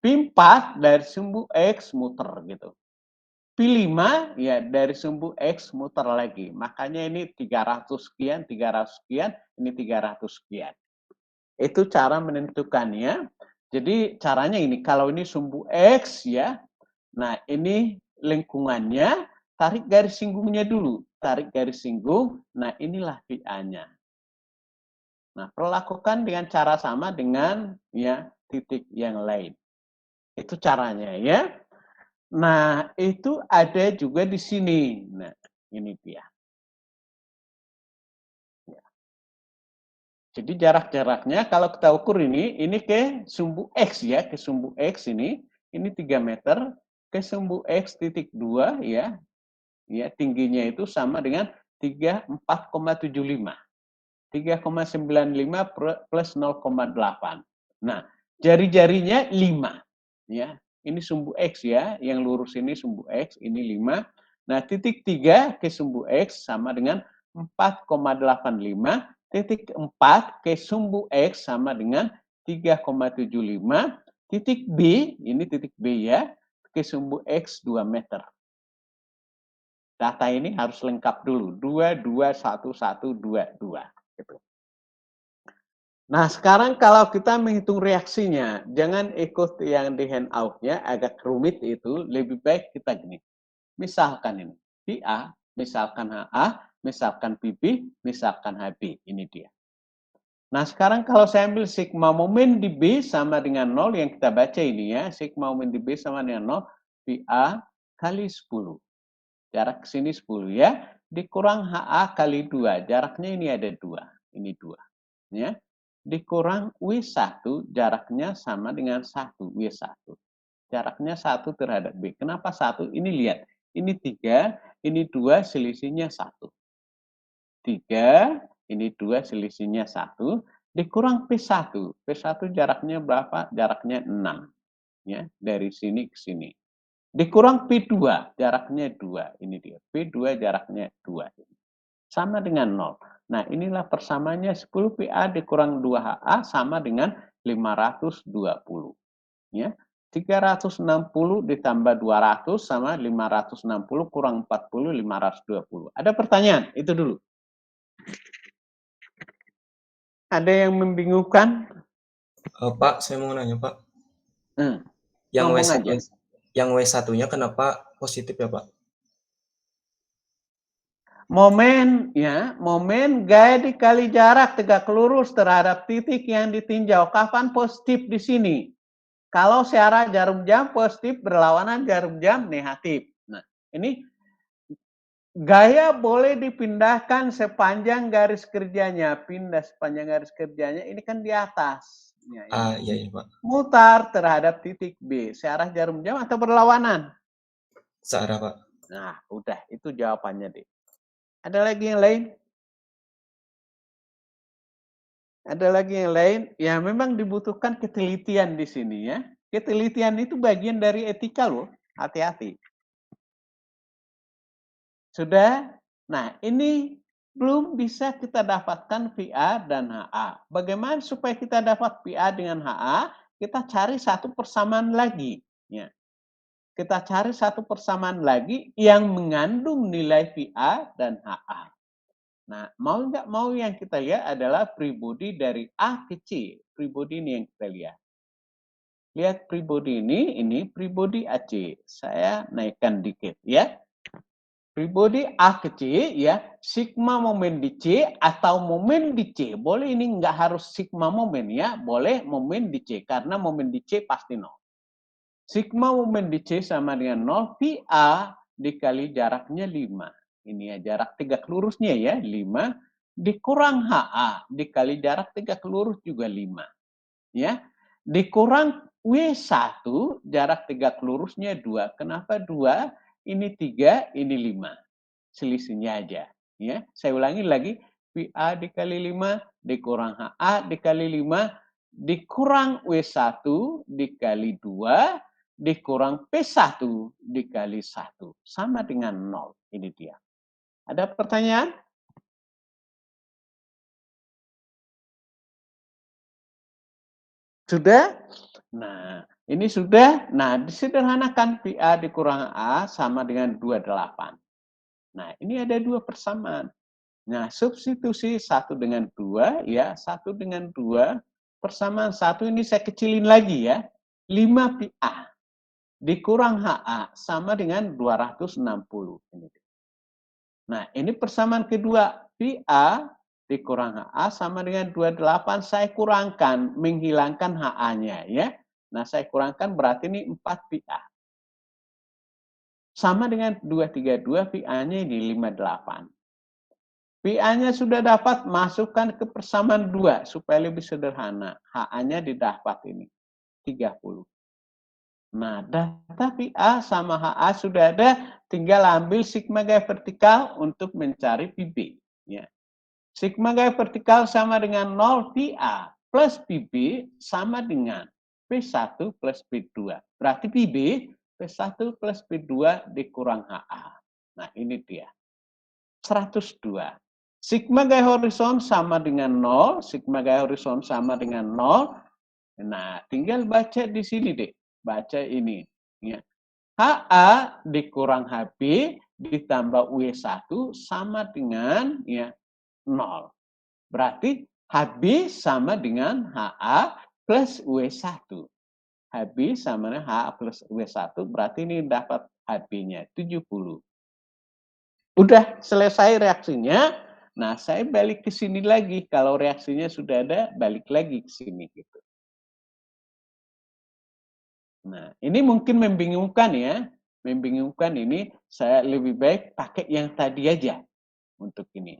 Pi 4 dari sumbu X muter gitu. Pi 5 ya dari sumbu X muter lagi. Makanya ini 300 sekian, 300 sekian, ini 300 sekian. Itu cara menentukannya. Jadi caranya ini, kalau ini sumbu X ya, nah ini lingkungannya, tarik garis singgungnya dulu. Tarik garis singgung, nah inilah pi A-nya. Nah, perlakukan dengan cara sama dengan ya titik yang lain. Itu caranya ya. Nah, itu ada juga di sini. Nah, ini dia. Ya. Jadi jarak-jaraknya kalau kita ukur ini ke sumbu X ya, ke sumbu X ini 3 meter, ke sumbu X titik 2 ya. Ya, tingginya itu sama dengan 34,75. 3,95 plus 0,8. Nah, jari-jarinya 5. Ya, ini sumbu X ya, yang lurus ini sumbu X, ini 5. Nah, titik 3 ke sumbu X sama dengan 4,85. Titik 4 ke sumbu X sama dengan 3,75. Titik B, ini titik B ya, ke sumbu X 2 meter. Data ini harus lengkap dulu. 2, 2, 1, 1, 2, 2. Gitu. Nah, sekarang kalau kita menghitung reaksinya, jangan ikut yang di handout-nya, agak rumit itu, lebih baik kita gini. Misalkan ini, pi A, misalkan HA, misalkan PP, misalkan HB. Ini dia. Nah, sekarang kalau saya ambil sigma momen di B sama dengan 0, yang kita baca ini ya, sigma momen di B sama dengan 0, pi A kali 10. Jarak ke sini 10 ya, dikurang HA kali 2, jaraknya ini ada 2, ini 2. Ya. Dikurang W1, jaraknya sama dengan 1, W1. Jaraknya 1 terhadap B. Kenapa 1? Ini lihat, ini 3, ini 2, selisihnya 1. 3, ini 2, selisihnya 1. Dikurang P1. P1 jaraknya berapa? Jaraknya 6. Ya, dari sini ke sini. Dikurang P2, jaraknya 2. Ini dia. P2 jaraknya 2. Sama dengan 0. Nah, inilah persamaannya 10 PA dikurang 2HA sama dengan 520. Ya. 360 ditambah 200 sama 560 kurang 40, 520. Ada pertanyaan? Itu dulu. Ada yang membingungkan? Pak, saya mau nanya, Pak. Yang Ngomong W1, aja. yang W1-nya kenapa positif ya, Pak? Momen ya, momen gaya dikali jarak tegak lurus terhadap titik yang ditinjau. Kapan positif di sini? Kalau searah jarum jam positif berlawanan jarum jam negatif. Nah, ini gaya boleh dipindahkan sepanjang garis kerjanya. Pindah sepanjang garis kerjanya, ini kan di atas. Ya, iya, iya, Pak. Mutar terhadap titik B, searah jarum jam atau berlawanan? Searah, Pak. Nah, udah, itu jawabannya, deh. Ada lagi yang lain? Ada lagi yang lain? Ya, memang dibutuhkan ketelitian di sini ya. Ketelitian itu bagian dari etika loh. Hati-hati. Sudah? Nah, ini belum bisa kita dapatkan VA dan HA. Bagaimana supaya kita dapat VA dengan HA? Kita cari satu persamaan lagi. Ya. Kita cari satu persamaan lagi yang mengandung nilai VA dan HA. Nah, mau nggak mau yang kita lihat adalah pribodi dari A ke C. Pribodi ini yang kita lihat. Lihat pribodi ini pribodi AC. Saya naikkan dikit ya. Pribodi A ke C ya, sigma momen di C atau momen di C. Boleh ini nggak harus sigma momen ya, boleh momen di C karena momen di C pasti 0. Sigma momen di C sama dengan 0, pi A dikali jaraknya 5. Ini ya jarak tegak lurusnya ya, 5 dikurang HA dikali jarak tegak lurus juga 5. Ya. Dikurang W1 jarak tegak lurusnya 2. Kenapa 2? Ini 3, ini 5. Selisihnya aja. Ya, saya ulangi lagi, VA dikali 5 dikurang HA dikali 5 dikurang W1 dikali 2 dikurang P1 dikali 1 sama dengan 0. Ini dia. Ada pertanyaan? Sudah? Nah, ini sudah. Nah, disederhanakan VA dikurang A sama dengan 28. Nah, ini ada dua persamaan. Nah, substitusi 1 dengan 2, ya, 1 dengan 2, persamaan 1 ini saya kecilin lagi ya. 5 PA dikurang HA sama dengan 260. Nah, ini persamaan kedua. PA dikurang HA sama dengan 28. Saya kurangkan, menghilangkan HA-nya ya. Nah, saya kurangkan berarti ini 4 PA. Sama dengan 232, PA-nya ini 58. PA-nya sudah dapat, masukkan ke persamaan 2 supaya lebih sederhana. HA-nya didapat ini, 30. Nah, data PA sama HA sudah ada, tinggal ambil sigma gaya vertikal untuk mencari PB. Ya. Sigma gaya vertikal sama dengan 0 PA plus PB sama dengan P1 plus P2. Berarti PB, P1 plus P2 dikurang HA. Nah, ini dia. 102. Sigma gaya horizon sama dengan 0. Sigma gaya horizon sama dengan 0. Nah, tinggal baca di sini deh. Baca ini. Ya. HA dikurang HB ditambah W1 sama dengan ya 0. Berarti HB sama dengan HA plus W1. HB sama dengan HA plus W1. Berarti ini dapat HB-nya 70. Udah selesai reaksinya. Nah, saya balik ke sini lagi. Kalau reaksinya sudah ada, balik lagi ke sini gitu. Nah, ini mungkin membingungkan ya. Membingungkan ini, saya lebih baik pakai yang tadi aja untuk ini.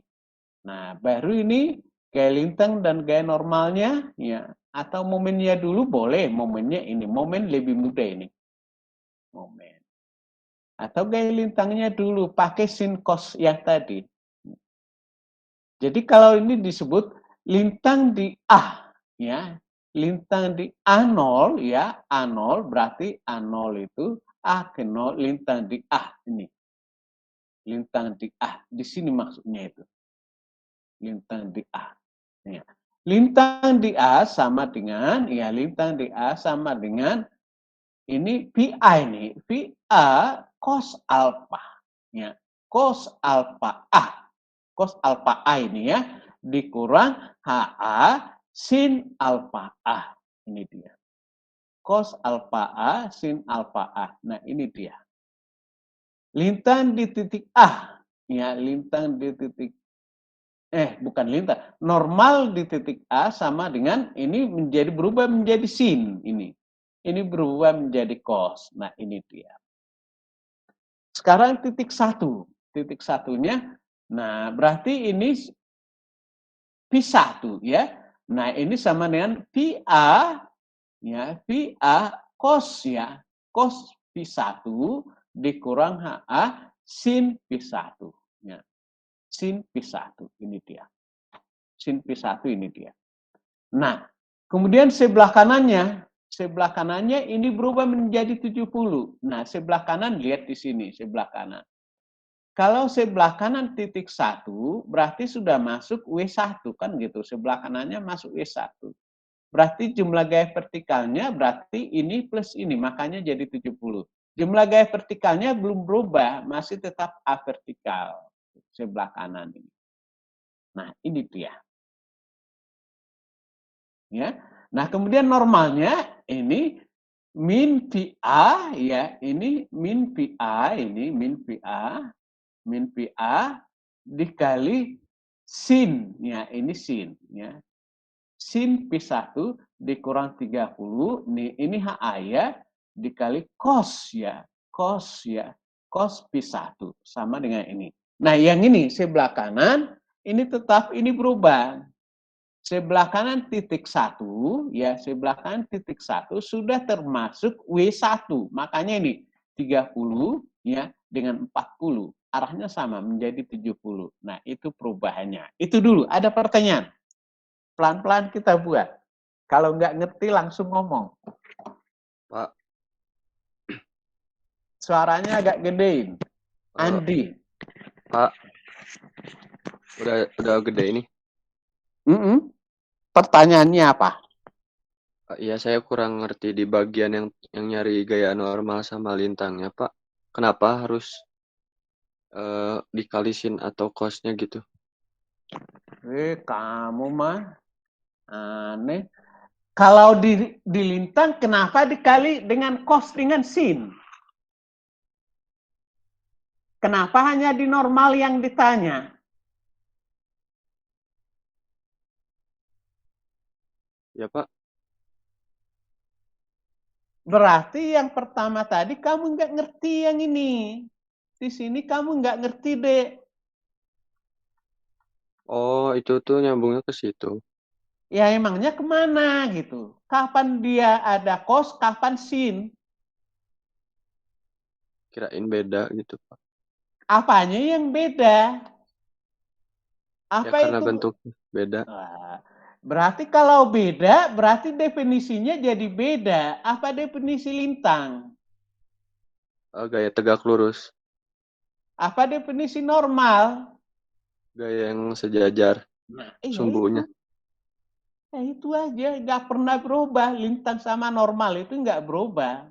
Nah, baru ini gaya lintang dan gaya normalnya ya, atau momennya dulu boleh, momennya ini. Momen lebih mudah ini. Momen. Atau gaya lintangnya dulu pakai sin cos yang tadi. Jadi kalau ini disebut lintang di A ya. Lintang di A0 ya, A0 berarti A0 itu A ke 0 lintang di A ini. Lintang di A. Di sini maksudnya itu. Lintang di A. Ya. Lintang di A sama dengan ya lintang di A sama dengan ini VA ini. VA cos alpha ya. Cos alpha A. Cos alpha A ini ya dikurang HA sin alpha A. Ini dia. Cos alpha A sin alpha A. Nah, ini dia. Lintang di titik A. Ya, lintang di titik bukan lintang. Normal di titik A sama dengan ini berubah menjadi sin ini. Ini berubah menjadi cos. Nah, ini dia. Sekarang titik 1. Titik satunya. Nah, berarti ini P1 ya. Nah, ini sama dengan VA, ya, VA cos ya. Cos P1 dikurang HA sin P1. Ya. Sin P1, ini dia. Sin P1 ini dia. Nah, kemudian sebelah kanannya ini berubah menjadi 70. Nah, sebelah kanan lihat di sini, sebelah kanan. Kalau sebelah kanan titik 1, berarti sudah masuk W1 kan gitu. Sebelah kanannya masuk W1. Berarti jumlah gaya vertikalnya berarti ini plus ini, makanya jadi 70. Jumlah gaya vertikalnya belum berubah, masih tetap A vertikal. Sebelah kanan ini. Nah, ini dia. Ya. Nah, kemudian normalnya ini min VA, ya, ini min VA, min VA dikali sin, ya, ini sin, ya. Sin P1 dikurang 30, nih, ini HA ya, dikali cos ya, cos P1 sama dengan ini. Nah, yang ini sebelah kanan, ini tetap ini berubah. Sebelah kanan titik 1, ya, sebelah kanan titik 1 sudah termasuk W1. Makanya ini 30 ya dengan 40. Arahnya sama menjadi 70. Nah, itu perubahannya. Itu dulu, ada pertanyaan. Pelan-pelan kita buat. Kalau nggak ngerti langsung ngomong. Pak. Suaranya agak gedein. Andi. Pak. Udah gede ini. Pertanyaannya apa? Iya, saya kurang ngerti di bagian yang nyari gaya normal sama lintangnya, Pak. Kenapa harus dikali sin atau cosnya gitu? Kamu mah aneh. Kalau di lintang, kenapa dikali dengan cos dengan sin? Kenapa hanya di normal yang ditanya? Ya, Pak. Berarti yang pertama tadi kamu nggak ngerti yang ini. Di sini kamu nggak ngerti, Dek. Oh, itu tuh nyambungnya ke situ. Ya emangnya kemana gitu? Kapan dia ada cos, kapan sin? Kirain beda gitu, Pak. Apanya yang beda? Apa ya, karena itu? bentuknya beda. Berarti kalau beda, berarti definisinya jadi beda. Apa definisi lintang? Gaya tegak lurus. Apa definisi normal? Gaya yang sejajar. Nah, sumbunya. Itu aja, nggak pernah berubah. Lintang sama normal itu nggak berubah.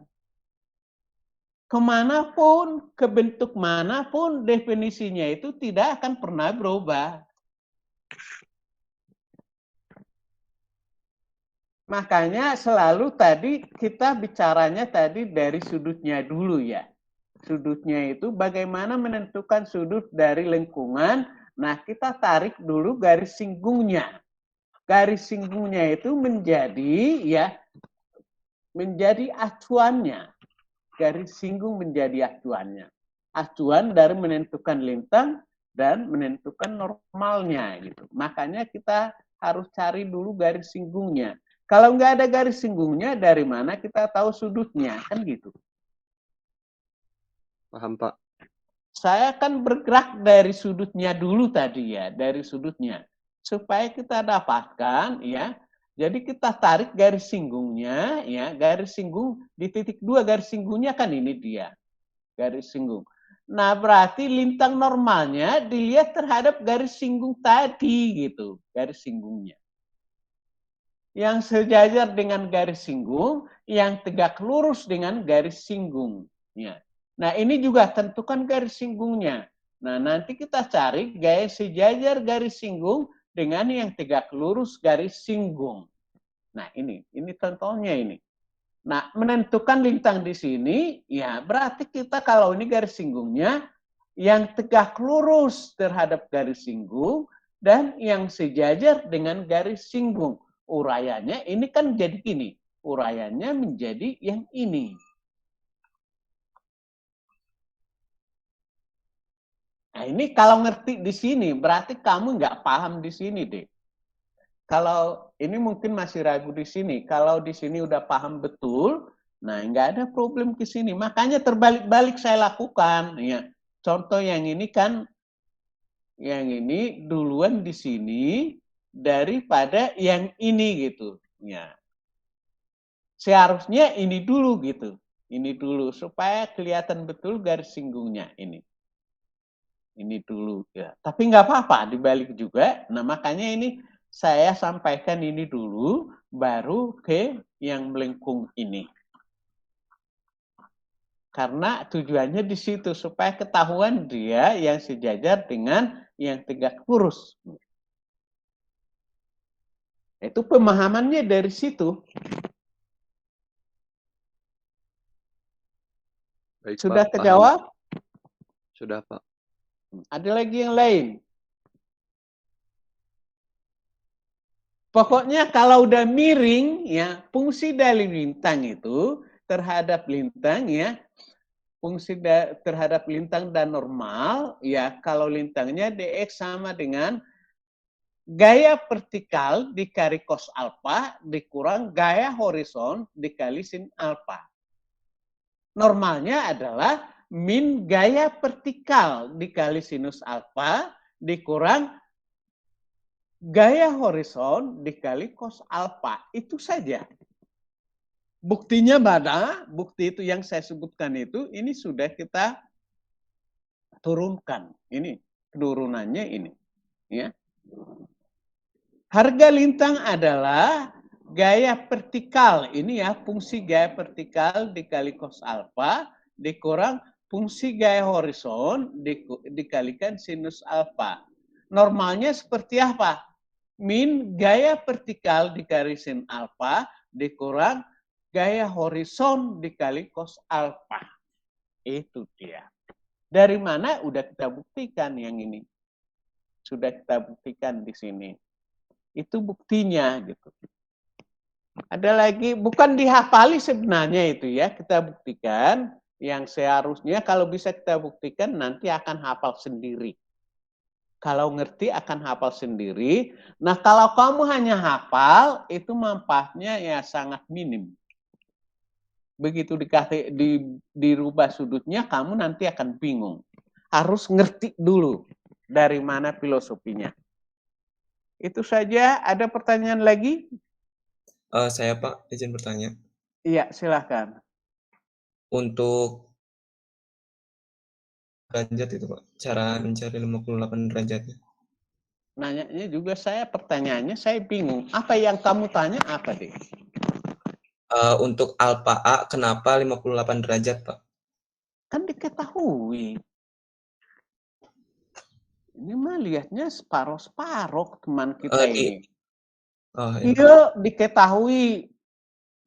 Kemanapun, ke bentuk manapun, definisinya itu tidak akan pernah berubah. Makanya selalu tadi kita bicaranya tadi dari sudutnya dulu ya. Sudutnya itu bagaimana menentukan sudut dari lengkungan. Nah, kita tarik dulu garis singgungnya. Garis singgungnya itu menjadi acuannya. Garis singgung menjadi acuannya. Acuan dari menentukan lintang dan menentukan normalnya gitu. Makanya kita harus cari dulu garis singgungnya. Kalau nggak ada garis singgungnya, dari mana kita tahu sudutnya? Kan gitu. Paham, Pak. Saya akan bergerak dari sudutnya dulu tadi ya, dari sudutnya. Supaya kita dapatkan ya, jadi kita tarik garis singgungnya ya, garis singgung di titik 2 garis singgungnya kan ini dia. Garis singgung. Nah, berarti lintang normalnya dilihat terhadap garis singgung tadi gitu, garis singgungnya. Yang sejajar dengan garis singgung, yang tegak lurus dengan garis singgung. Ya. Nah, ini juga tentukan garis singgungnya. Nah, nanti kita cari gaya sejajar garis singgung dengan yang tegak lurus garis singgung. Nah, ini contohnya ini. Nah, menentukan lintang di sini, ya berarti kita kalau ini garis singgungnya, yang tegak lurus terhadap garis singgung, dan yang sejajar dengan garis singgung. Uraiannya ini kan jadi gini, uraiannya menjadi yang ini. Nah, ini kalau ngerti di sini, berarti kamu nggak paham di sini deh. Kalau ini mungkin masih ragu di sini, kalau di sini udah paham betul, nah nggak ada problem ke sini. Makanya terbalik-balik saya lakukan. Ya. Contoh yang ini kan, yang ini duluan di sini daripada yang ini gitu. Ya. Seharusnya ini dulu gitu. Ini dulu supaya kelihatan betul garis singgungnya ini. Ini dulu ya. Tapi nggak apa-apa dibalik juga. Nah makanya ini saya sampaikan ini dulu, baru ke yang melengkung ini. Karena tujuannya di situ supaya ketahuan dia yang sejajar dengan yang tegak lurus. Itu pemahamannya dari situ. Baik, Sudah Pak, terjawab? Sudah, Pak. Ada lagi yang lain? Pokoknya kalau udah miring, ya fungsi dari lintang itu terhadap lintang ya, fungsi terhadap lintang dan normal, ya kalau lintangnya dx sama dengan gaya vertikal dikali cos alfa dikurang gaya horizon dikali sin alfa. Normalnya adalah min gaya vertikal dikali sinus alfa dikurang gaya horizon dikali cos alfa. Itu saja. Buktinya mana? Bukti itu yang saya sebutkan itu, ini sudah kita turunkan. Ini penurunannya ini. Ya. Harga lintang adalah gaya vertikal. Ini ya, fungsi gaya vertikal dikali cos alfa dikurang fungsi gaya horizon dikalikan sinus alfa. Normalnya seperti apa? Min gaya vertikal dikali sin alfa dikurang gaya horizon dikali cos alfa. Itu dia. Dari mana? Udah kita buktikan yang ini. Sudah kita buktikan di sini. Itu buktinya gitu. Ada lagi, bukan dihafali sebenarnya itu ya, kita buktikan. Yang seharusnya kalau bisa kita buktikan nanti akan hafal sendiri. Kalau ngerti akan hafal sendiri. Nah kalau kamu hanya hafal, itu manfaatnya ya sangat minim. Begitu dirubah sudutnya, kamu nanti akan bingung. Harus ngerti dulu dari mana filosofinya. Itu saja. Ada pertanyaan lagi? Saya Pak, izin bertanya. Iya, silahkan. Untuk derajat itu Pak, cara mencari 58 derajatnya. Nanyanya juga saya, pertanyaannya saya bingung. Apa yang kamu tanya apa deh? Untuk alfa A, kenapa 58 derajat Pak? Kan diketahui. Ini mah lihatnya separoh-separoh teman kita ini. Iya, diketahui.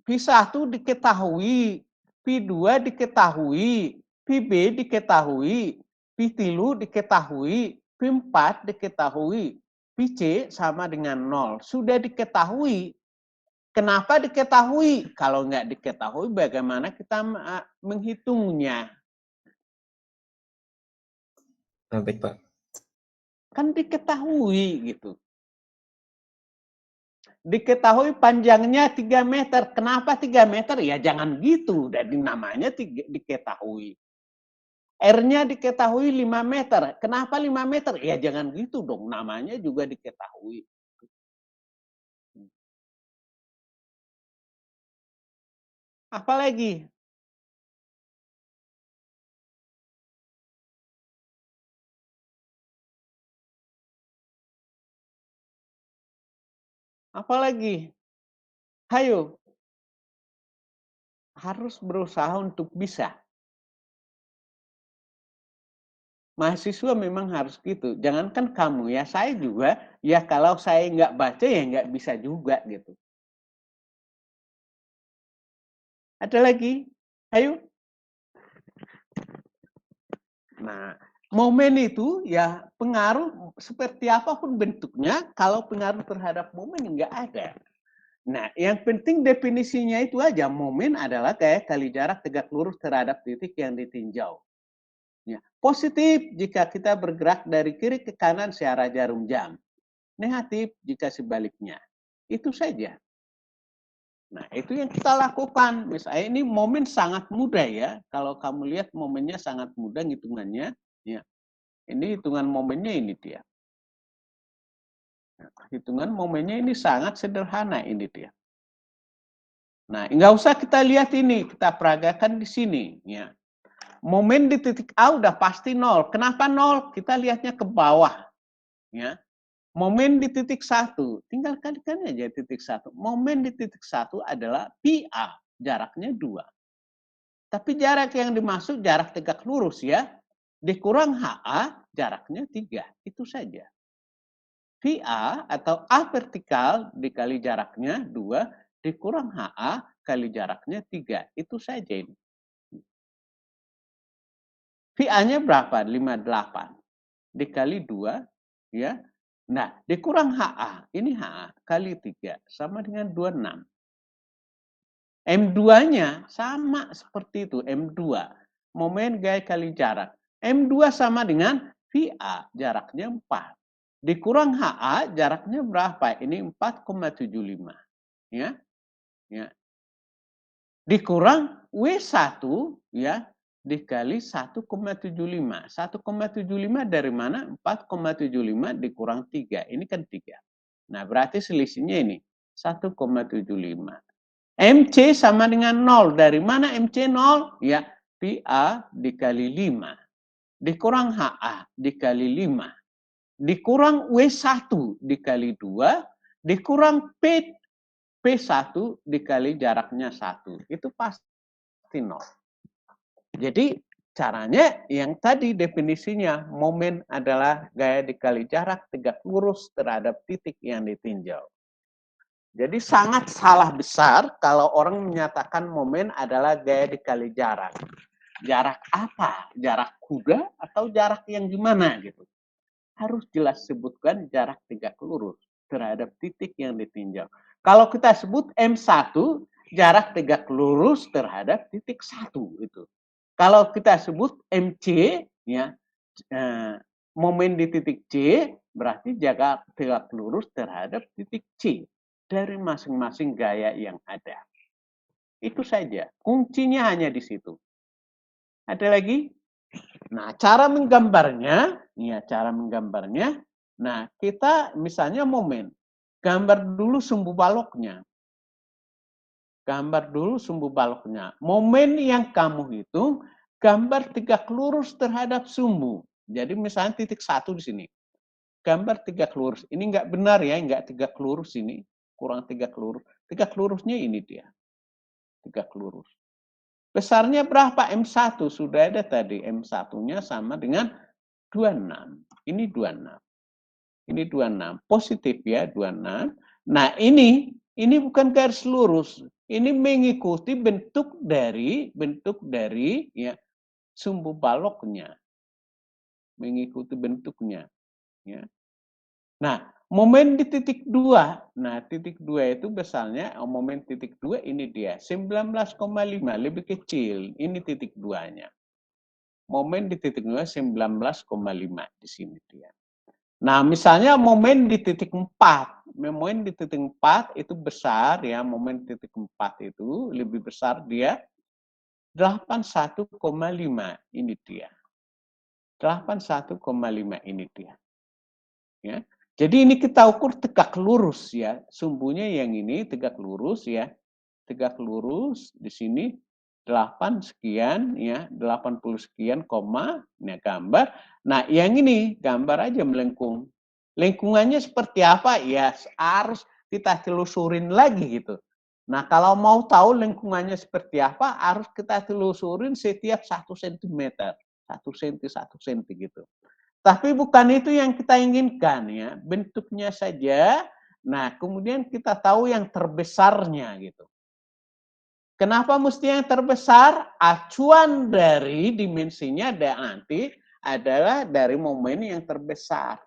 P1 diketahui. P2 diketahui. P-B diketahui. P3 diketahui. P4 diketahui. P-C sama dengan 0. Sudah diketahui. Kenapa diketahui? Kalau nggak diketahui, bagaimana kita menghitungnya? Baik, Pak. Kan diketahui gitu. Diketahui panjangnya 3 meter. Kenapa 3 meter? Ya jangan gitu. Jadi namanya diketahui. R-nya diketahui 5 meter. Kenapa 5 meter? Ya jangan gitu dong. Namanya juga diketahui. Apalagi? Apalagi? Hayo. Harus berusaha untuk bisa. Mahasiswa memang harus gitu. Jangankan kamu ya, saya juga. Ya kalau saya nggak baca ya nggak bisa juga gitu. Ada lagi? Ayo. Nah, momen itu ya pengaruh seperti apapun bentuknya, kalau pengaruh terhadap momen nggak ada. Nah, yang penting definisinya itu aja, momen adalah kayak kali jarak tegak lurus terhadap titik yang ditinjau. Ya. Positif jika kita bergerak dari kiri ke kanan searah jarum jam. Negatif jika sebaliknya. Itu saja. Nah, itu yang kita lakukan. Misalnya ini momen sangat mudah ya. Kalau kamu lihat momennya sangat mudah hitungannya. Ya. Ini hitungan momennya ini dia. Hitungan momennya ini sangat sederhana ini dia. Nah, nggak usah kita lihat ini. Kita peragakan di sini. Ya. Momen di titik A udah pasti 0. Kenapa 0? Kita lihatnya ke bawah. Ya. Momen di titik 1, tinggal kalikan aja titik 1. Momen di titik 1 adalah PA, jaraknya 2. Tapi jarak yang dimaksud jarak tegak lurus ya. Dikurang HA, jaraknya 3. Itu saja. VA atau A vertikal dikali jaraknya 2, dikurang HA kali jaraknya 3. Itu saja ini. VA-nya berapa? 58. Dikali 2, ya. Nah, dikurang HA, ini HA kali 3, sama dengan 26. M2-nya sama seperti itu, M2. Momen gaya kali jarak. M2 sama dengan VA, jaraknya 4. Dikurang HA, jaraknya berapa? Ini 4,75. Ya. Ya. Dikurang W1, ya, dikali 1,75. 1,75 dari mana? 4,75 dikurang 3. Ini kan 3. Nah, berarti selisihnya ini 1,75. MC sama dengan 0. Dari mana MC 0? Ya, PA dikali 5. Dikurang HA dikali 5. Dikurang W1 dikali 2. Dikurang P1 dikali jaraknya 1. Itu pasti 0. Jadi caranya yang tadi definisinya, momen adalah gaya dikali jarak tegak lurus terhadap titik yang ditinjau. Jadi sangat salah besar kalau orang menyatakan momen adalah gaya dikali jarak. Jarak apa? Jarak kuda atau jarak yang gimana gitu? Harus jelas sebutkan jarak tegak lurus terhadap titik yang ditinjau. Kalau kita sebut M1, jarak tegak lurus terhadap titik 1 itu. Kalau kita sebut MC, ya, momen di titik C berarti jarak tegak lurus terhadap titik C dari masing-masing gaya yang ada. Itu saja. Kuncinya hanya di situ. Ada lagi? Nah, cara menggambarnya, ya, cara menggambarnya. Nah, kita misalnya momen. Gambar dulu sumbu baloknya. Gambar dulu sumbu baloknya. Momen yang kamu hitung, gambar tegak lurus terhadap sumbu. Jadi misalnya titik 1 di sini. Gambar tegak lurus. Ini enggak benar ya, enggak tegak lurus ini. Kurang tegak lurus. Tegak lurusnya ini dia. Tegak lurus. Besarnya berapa? M1 sudah ada tadi. M1-nya sama dengan 26. Ini 26. Ini 26. Positif ya, 26. Nah, ini bukan garis lurus. Ini mengikuti bentuk dari ya sumbu baloknya. Mengikuti bentuknya, ya. Nah, momen di titik 2. Nah, titik 2 itu besarnya, momen titik 2 ini dia. 19,5, lebih kecil. Ini titik 2-nya. Momen di titik 2, 19,5 di sini dia. Nah, misalnya momen di titik 4. Momen di titik 4 itu besar ya, momen titik 4 itu lebih besar dia. 81,5 ini dia. 81,5 ini dia. Ya. Jadi ini kita ukur tegak lurus ya. Sumbunya yang ini tegak lurus ya. Tegak lurus di sini 8 sekian ya, 80 sekian koma, nah gambar. Nah, yang ini gambar aja melengkung. Lengkungannya seperti apa? Ya harus kita telusurin lagi gitu. Nah, kalau mau tahu lengkungannya seperti apa, harus kita telusurin setiap 1 cm. 1 cm, 1 cm gitu. Tapi bukan itu yang kita inginkan ya, bentuknya saja. Nah, kemudian kita tahu yang terbesarnya gitu. Kenapa mesti yang terbesar? Acuan dari dimensinya nanti adalah dari momen yang terbesar.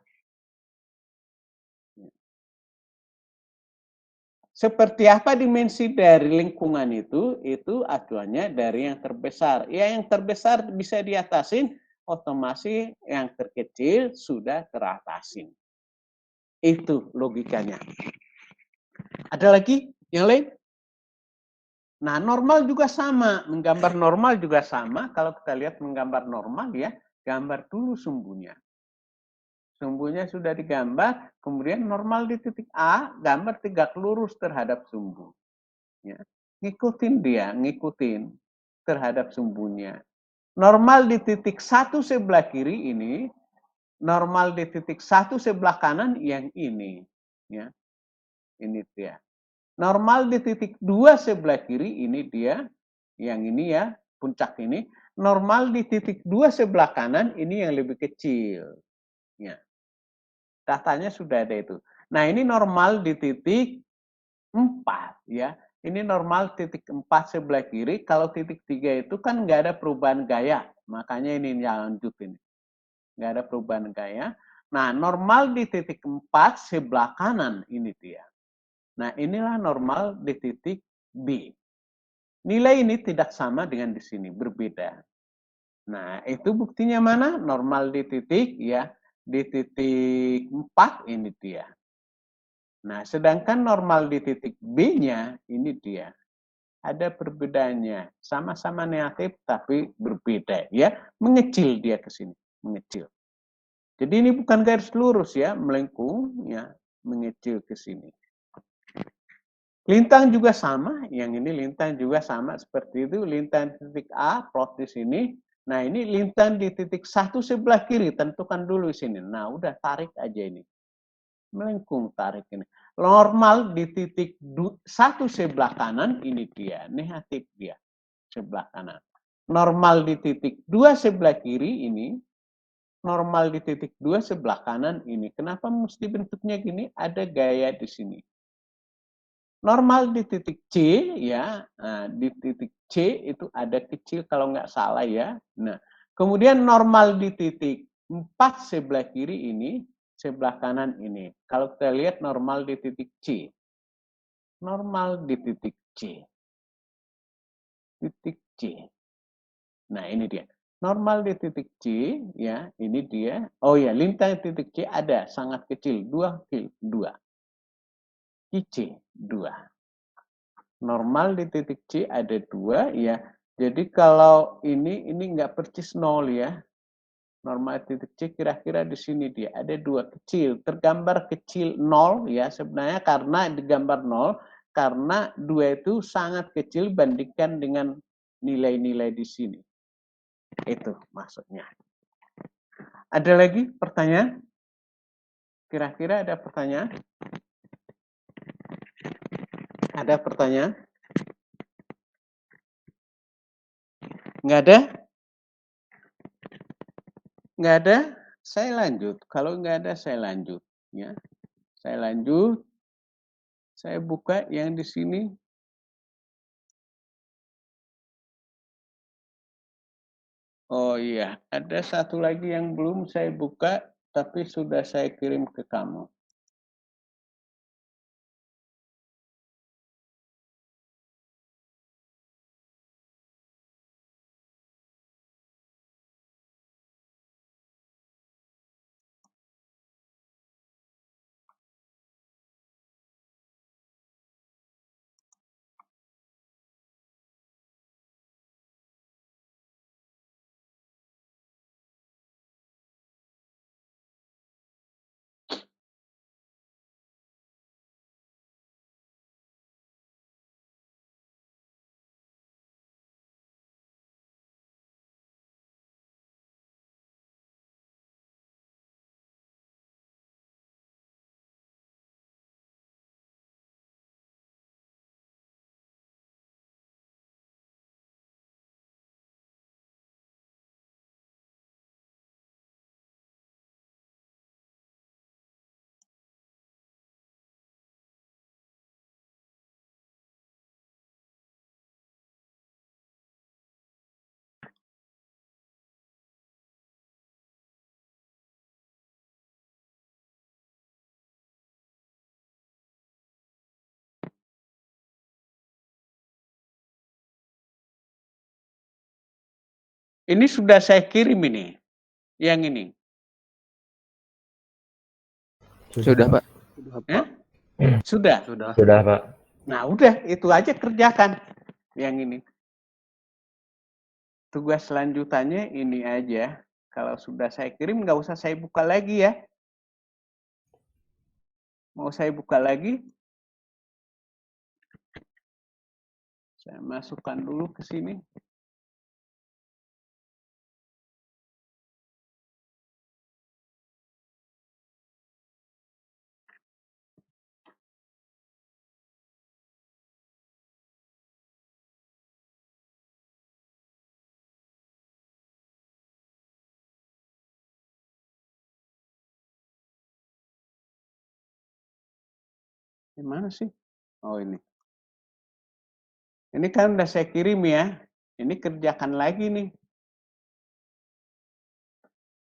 Seperti apa dimensi dari lingkungan itu acuannya dari yang terbesar. Ya, yang terbesar bisa diatasin, otomatis yang terkecil sudah teratasin. Itu logikanya. Ada lagi yang lain? Nah, normal juga sama. Menggambar normal juga sama. Kalau kita lihat menggambar normal ya, gambar dulu sumbunya. Sumbunya sudah digambar, kemudian normal di titik A, gambar tegak lurus terhadap sumbu. Ya. Ngikutin terhadap sumbunya. Normal di titik 1 sebelah kiri ini, normal di titik 1 sebelah kanan yang ini. Ya. Ini dia. Normal di titik 2 sebelah kiri, ini dia. Yang ini ya, puncak ini. Normal di titik 2 sebelah kanan, ini yang lebih kecil. Ya. Datanya sudah ada itu. Nah, ini normal di titik 4. Ya. Ini normal titik 4 sebelah kiri. Kalau titik 3 itu kan nggak ada perubahan gaya. Makanya ini yang lanjut ini. Nggak ada perubahan gaya. Nah, normal di titik 4 sebelah kanan, ini dia. Nah, inilah normal di titik B. Nilai ini tidak sama dengan di sini, berbeda. Nah, itu buktinya mana? Normal di titik, ya, di titik 4, ini dia. Nah, sedangkan normal di titik B-nya, ini dia. Ada perbedaannya. Sama-sama negatif, tapi berbeda, ya. Mengecil dia ke sini, mengecil. Jadi ini bukan garis lurus, ya, melengkung, ya, mengecil ke sini. Lintang juga sama, yang ini lintang juga sama seperti itu. Lintang titik A, plot di sini. Nah, ini lintang di titik 1 sebelah kiri, tentukan dulu di sini. Nah, udah tarik aja ini. Melengkung tarik ini. Normal di titik 1 sebelah kanan, ini dia, negatif dia, sebelah kanan. Normal di titik 2 sebelah kiri, ini. Normal di titik 2 sebelah kanan, ini. Kenapa mesti bentuknya gini? Ada gaya di sini. Normal di titik C, ya, nah, di titik C itu ada kecil kalau nggak salah ya. Nah, kemudian normal di titik 4 sebelah kiri ini, sebelah kanan ini. Kalau kita lihat normal di titik C. Normal di titik C. Titik C. Nah, ini dia. Normal di titik C, ya, ini dia. Oh ya, lintang titik C ada, sangat kecil, 2. IC 2. Normal di titik C ada 2 ya. Jadi kalau ini nggak persis 0 ya. Normal titik C kira-kira di sini dia ada 2 kecil. Tergambar kecil 0 ya sebenarnya karena digambar 0 karena 2 itu sangat kecil bandingkan dengan nilai-nilai di sini. Itu maksudnya. Ada lagi pertanyaan? Kira-kira ada pertanyaan? Ada pertanyaan? Nggak ada? Nggak ada? Saya lanjut. Kalau nggak ada, saya lanjut. Ya, saya lanjut. Saya buka yang di sini. Oh iya, ada satu lagi yang belum saya buka, tapi sudah saya kirim ke kamu. Ini sudah saya kirim ini, yang ini. Sudah, Pak. Sudah, Pak. Sudah? Sudah. Sudah, Pak. Nah, udah, itu aja kerjakan yang ini. Tugas selanjutannya ini aja. Kalau sudah saya kirim, nggak usah saya buka lagi ya. Mau saya buka lagi? Saya masukkan dulu ke sini. Di mana sih? Oh, ini. Ini kan udah saya kirim ya. Ini kerjakan lagi nih.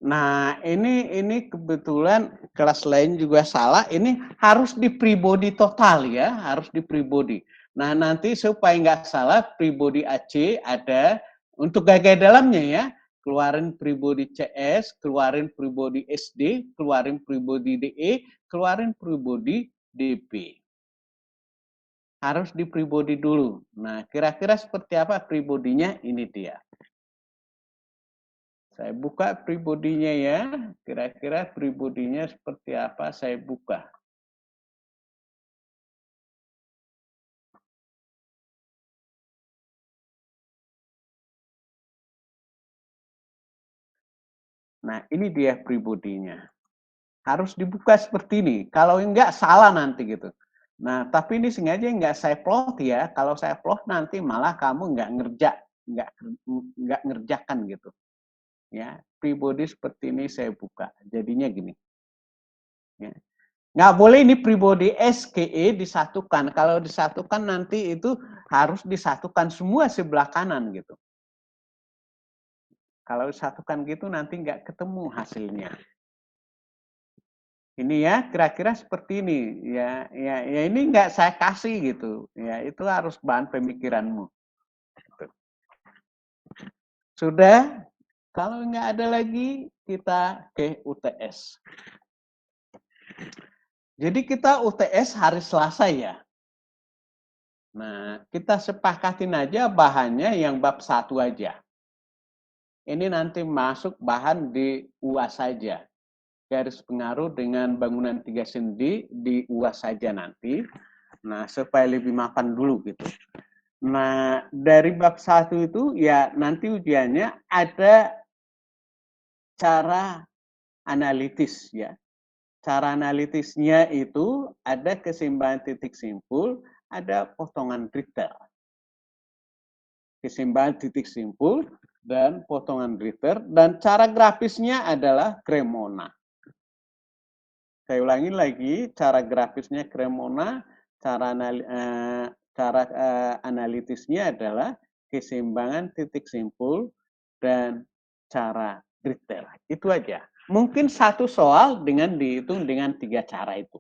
Nah, ini kebetulan kelas lain juga salah. Ini harus di pribodi total ya, harus di pribodi. Nah, nanti supaya nggak salah, pribodi AC ada untuk gaya dalamnya ya. Keluarin pribodi CS, keluarin pribodi SD, keluarin pribodi DE, keluarin pribodi DP. Harus di pribodi dulu. Nah, kira-kira seperti apa pribodinya? Ini dia. Saya buka pribodinya ya, kira-kira pribodinya seperti apa saya buka. Nah, ini dia pribodinya. Harus dibuka seperti ini, kalau enggak salah nanti gitu. Nah, tapi ini sengaja enggak saya plot ya, kalau saya plot nanti malah kamu enggak ngerjakan gitu. Ya, pribodi seperti ini saya buka, jadinya gini. Ya. Nggak boleh ini pribodi SKE disatukan. Kalau disatukan nanti itu harus disatukan semua sebelah kanan gitu. Kalau disatukan gitu nanti nggak ketemu hasilnya. Ini ya kira-kira seperti ini. Ya ini nggak saya kasih gitu. Ya itu harus bahan pemikiranmu. Sudah. Kalau nggak ada lagi kita ke UTS. Jadi kita UTS hari Selasa ya. Nah, kita sepakatin aja bahannya yang bab 1 aja. Ini nanti masuk bahan di UAS saja. Garis pengaruh dengan bangunan 3 sendi di UAS saja nanti. Nah, supaya lebih mapan dulu gitu. Nah, dari bab 1 itu ya nanti ujiannya ada cara analitis ya. Cara analitisnya itu ada keseimbangan titik simpul, ada potongan Richter. Keseimbangan titik simpul dan potongan Richter, dan cara grafisnya adalah Cremona. Saya ulangi lagi, cara grafisnya Cremona, cara analitisnya adalah keseimbangan titik simpul dan cara Richter. Itu aja. Mungkin satu soal dengan dihitung dengan 3 cara itu.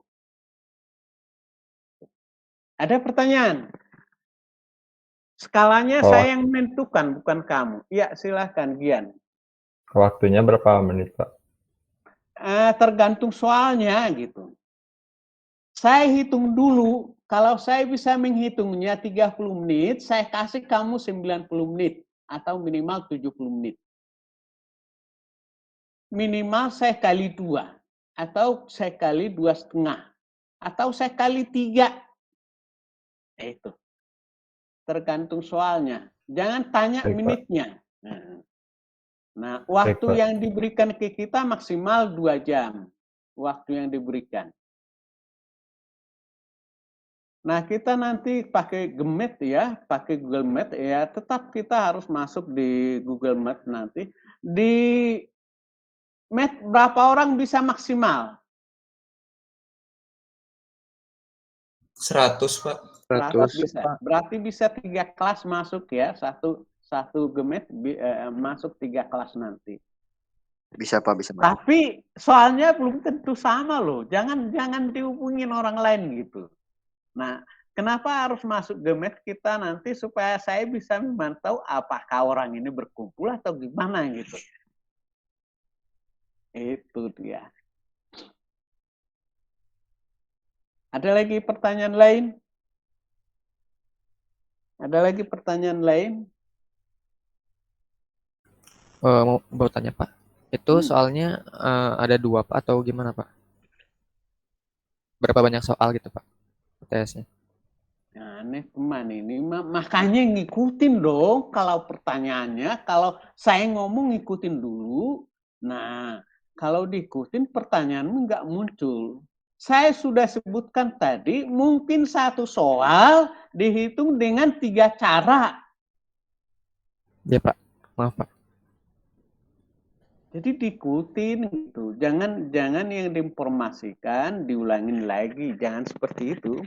Ada pertanyaan? Skalanya saya yang menentukan, bukan kamu. Ya, silahkan, Gian. Waktunya berapa menit, Pak? Tergantung soalnya, gitu. Saya hitung dulu, kalau saya bisa menghitungnya 30 menit, saya kasih kamu 90 menit, atau minimal 70 menit. Minimal saya kali 2, atau saya kali 2,5, atau saya kali 3. Itu. Tergantung soalnya. Jangan tanya menitnya. Nah, waktu yang diberikan ke kita maksimal 2 jam. Waktu yang diberikan. Nah, kita nanti pakai Gemet ya, pakai Google Meet ya, tetap kita harus masuk di Google Meet nanti. Di Meet berapa orang bisa maksimal? 100, Pak. 100. Bisa. Berarti bisa 3 kelas masuk ya, satu Gemet masuk 3 kelas nanti. Bisa, Pak, bisa. Tapi soalnya belum tentu sama loh. Jangan dihubungin orang lain gitu. Nah, kenapa harus masuk Gemet kita nanti supaya saya bisa memantau apakah orang ini berkumpul atau gimana gitu. Itu dia. Ada lagi pertanyaan lain? Ada lagi pertanyaan lain? Mau bertanya Pak. Itu soalnya ada 2 Pak atau gimana Pak? Berapa banyak soal gitu Pak UTS-nya? Aneh teman ini, makanya ngikutin dong kalau pertanyaannya. Kalau saya ngomong ngikutin dulu. Nah, kalau diikutin pertanyaanmu nggak muncul. Saya sudah sebutkan tadi, mungkin satu soal dihitung dengan 3 cara. Ya Pak, maaf Pak. Jadi diikutin gitu. Jangan yang diinformasikan diulangin lagi. Jangan seperti itu.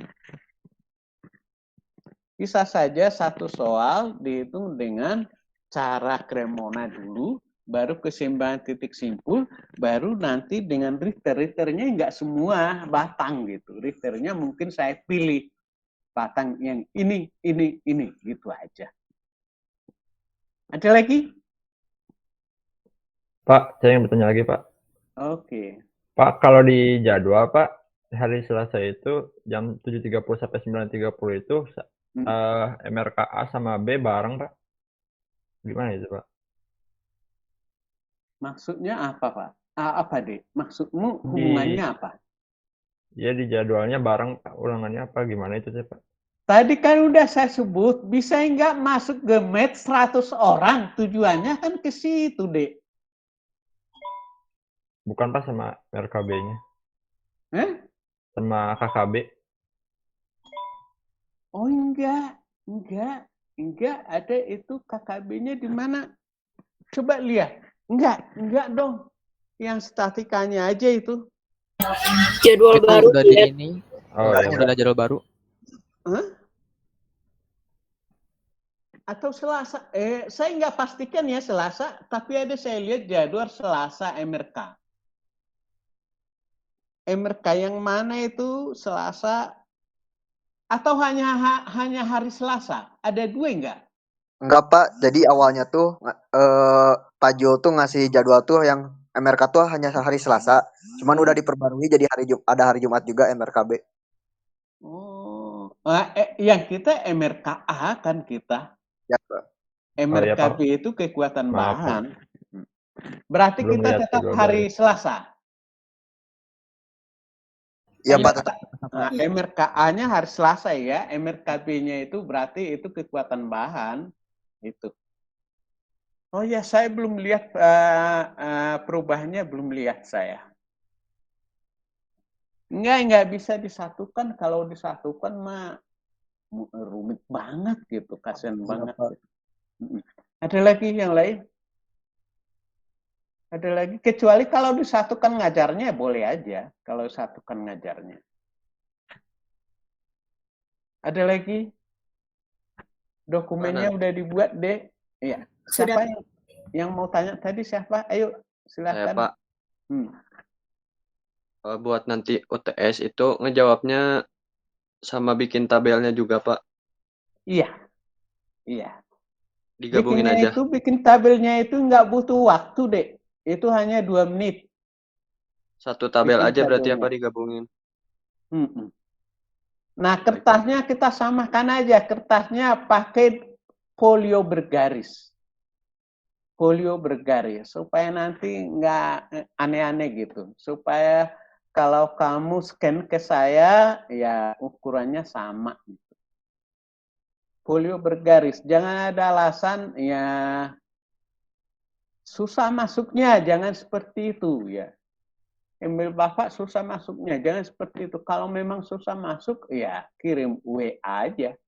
Bisa saja satu soal dihitung dengan cara Cremona dulu, baru keseimbangan titik simpul, baru nanti dengan Richter. Richternya nggak semua batang gitu. Richternya mungkin saya pilih batang yang ini, gitu aja. Ada lagi? Pak, saya yang bertanya lagi, Pak. Oke. Pak, kalau di jadwal, Pak, hari Selasa itu jam 7.30 sampai 9.30 itu MRKA sama B bareng, Pak. Gimana itu, Pak? Maksudnya apa, Pak? Apa, Dek? Maksudmu hubungannya apa? Ya, di jadwalnya bareng, Pak. Ulangannya apa? Gimana itu, Pak? Tadi kan udah saya sebut, bisa nggak masuk ke match 100 orang? Tujuannya kan ke situ, Dek. Bukan, Pak, sama RKB-nya. Sama KKB. Oh, enggak. Ada itu KKB-nya di mana? Coba lihat. Enggak dong. Yang statikanya aja itu. Jadwal Itu baru. udah di ini. Ya, udah ada jadwal baru. Atau Selasa. Saya nggak pastikan ya Selasa, tapi ada saya lihat jadwal Selasa MRK. MRK yang mana itu Selasa atau hanya hari Selasa? Ada 2 enggak? Enggak, Pak. Jadi awalnya tuh Pak Jo tuh ngasih jadwal tuh yang MRK tuh hanya hari Selasa. Cuman udah diperbarui jadi ada hari Jumat juga MRKB. Oh, yang kita MRKA kan kita. Ya, Pak. MRKB itu kekuatan bahan. Berarti belum kita tetap hari Selasa. Iya, Pak. MRKA-nya hari Selasa ya. MRKB-nya itu berarti itu kekuatan bahan. Itu. Oh ya, saya belum lihat perubahannya, belum lihat saya. Enggak bisa disatukan. Kalau disatukan mah rumit banget gitu, kasihan banget. Ada lagi yang lain? Ada lagi? Kecuali kalau disatukan ngajarnya boleh aja. Kalau disatukan ngajarnya. Ada lagi? Dokumennya udah dibuat, Dek? Iya. Siapa yang mau tanya tadi siapa? Ayo, silakan. Saya, Pak. Buat nanti UTS itu ngejawabnya sama bikin tabelnya juga, Pak. Iya. Digabungin aja. Bikin tabelnya itu nggak butuh waktu, Dek. Itu hanya 2 menit. Satu tabel aja berarti apa digabungin? Nah, kertasnya kita samakan aja. Kertasnya pakai folio bergaris. Supaya nanti nggak aneh-aneh gitu. Supaya kalau kamu scan ke saya, ya ukurannya sama. Gitu. Folio bergaris. Jangan ada alasan ya susah masuknya. Jangan seperti itu ya. Email Bapak susah masuknya. Jangan seperti itu. Kalau memang susah masuk, ya kirim WA aja.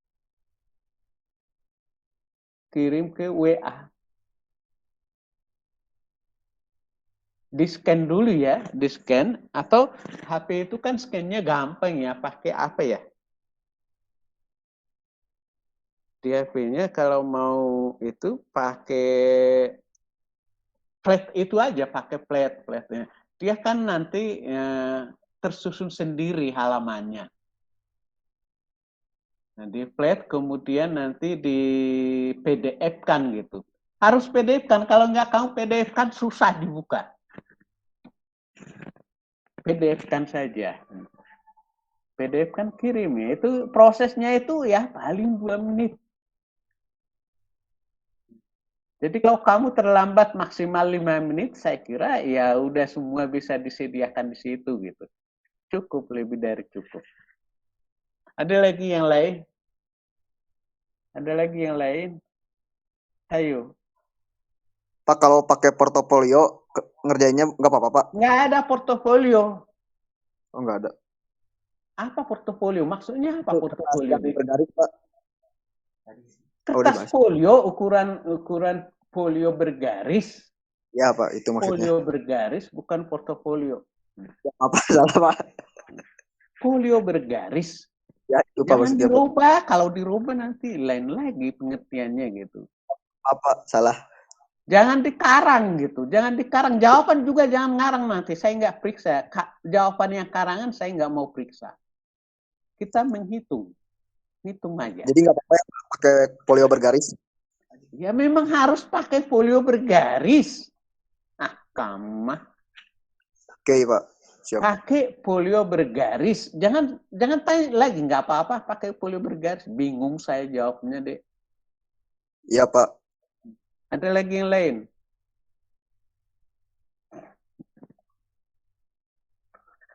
Kirim ke WA. Di-scan dulu ya, di-scan. Atau HP itu kan scan-nya gampang ya, pakai apa ya? Di HP-nya kalau mau itu pakai flat itu aja, pakai flat-flatnya. Dia kan nanti tersusun sendiri halamannya. Nah, di flat kemudian nanti di PDF-kan gitu. Harus PDF-kan, kalau nggak kamu PDF-kan susah dibuka. PDF-kan saja. PDF kan kirim ya. Itu prosesnya itu ya paling 2 menit. Jadi kalau kamu terlambat maksimal 5 menit, saya kira ya udah semua bisa disediakan di situ gitu. Cukup, lebih dari cukup. Ada lagi yang lain? Ada lagi yang lain? Ayo. Pak, kalau pakai portofolio ngerjainnya nggak apa-apa, Pak? Nggak ada portofolio. Oh, nggak ada. Apa portofolio? Maksudnya apa portofolio? Yang bergaris, Pak. Kertas folio, ukuran folio bergaris. Ya, Pak, itu maksudnya. Folio bergaris bukan portofolio. Apa salah, Pak? Folio bergaris. Ya, itu Pak Jangan maksudnya, Pak. dirubah. Kalau dirubah nanti lain lagi pengertiannya gitu. Apa salah? Jangan dikarang gitu. Jangan dikarang. Jawaban juga jangan ngarang nanti. Saya nggak periksa. Jawaban yang karangan saya nggak mau periksa. Kita menghitung. Hitung aja. Jadi nggak apa-apa ya pakai folio bergaris? Ya memang harus pakai folio bergaris. Ah, kamu. Oke, Pak. Siap. Pakai folio bergaris. Jangan tanya lagi, nggak apa-apa pakai folio bergaris. Bingung saya jawabnya, Dek. Iya, Pak. Ada lagi yang lain?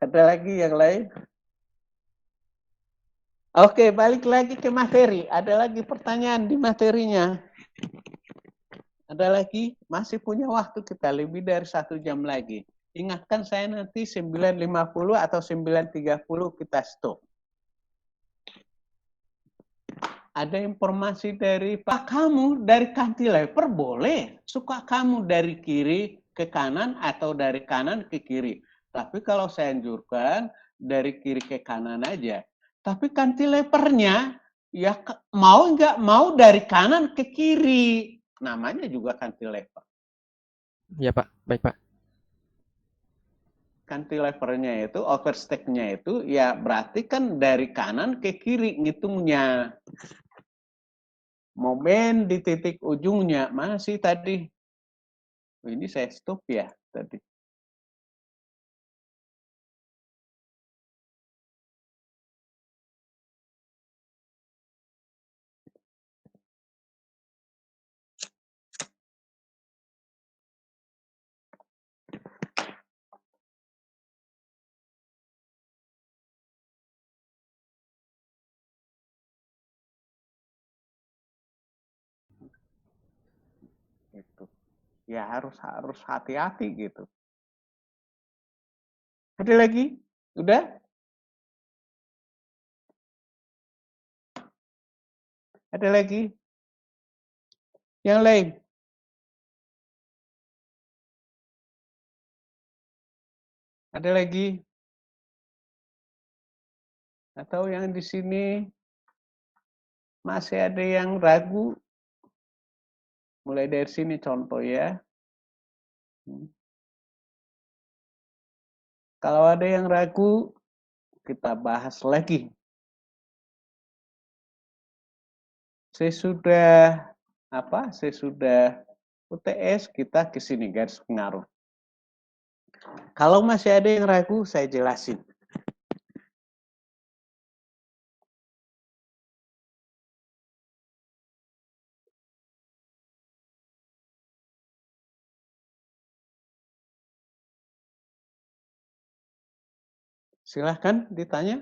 Ada lagi yang lain? Oke, balik lagi ke materi. Ada lagi pertanyaan di materinya? Ada lagi? Masih punya waktu kita lebih dari 1 jam lagi. Ingatkan saya nanti 9.50 atau 9.30 kita stop. Ada informasi dari Pak kamu dari cantilever boleh. Suka kamu dari kiri ke kanan atau dari kanan ke kiri. Tapi kalau saya anjurkan dari kiri ke kanan aja. Tapi cantilevernya ya mau nggak mau dari kanan ke kiri. Namanya juga cantilever. Iya Pak, baik Pak. Cantilevernya itu, overstack-nya itu ya berarti kan dari kanan ke kiri ngitungnya. Momen di titik ujungnya mana sih tadi? Ini saya stop ya tadi. Itu. Ya harus hati-hati gitu. Ada lagi? Udah? Ada lagi? Yang lain? Ada lagi? Atau yang di sini masih ada yang ragu? Mulai dari sini contoh ya. Kalau ada yang ragu, kita bahas lagi. Sesudah UTS kita ke sini garis pengaruh. Kalau masih ada yang ragu, saya jelasin. Silahkan ditanya.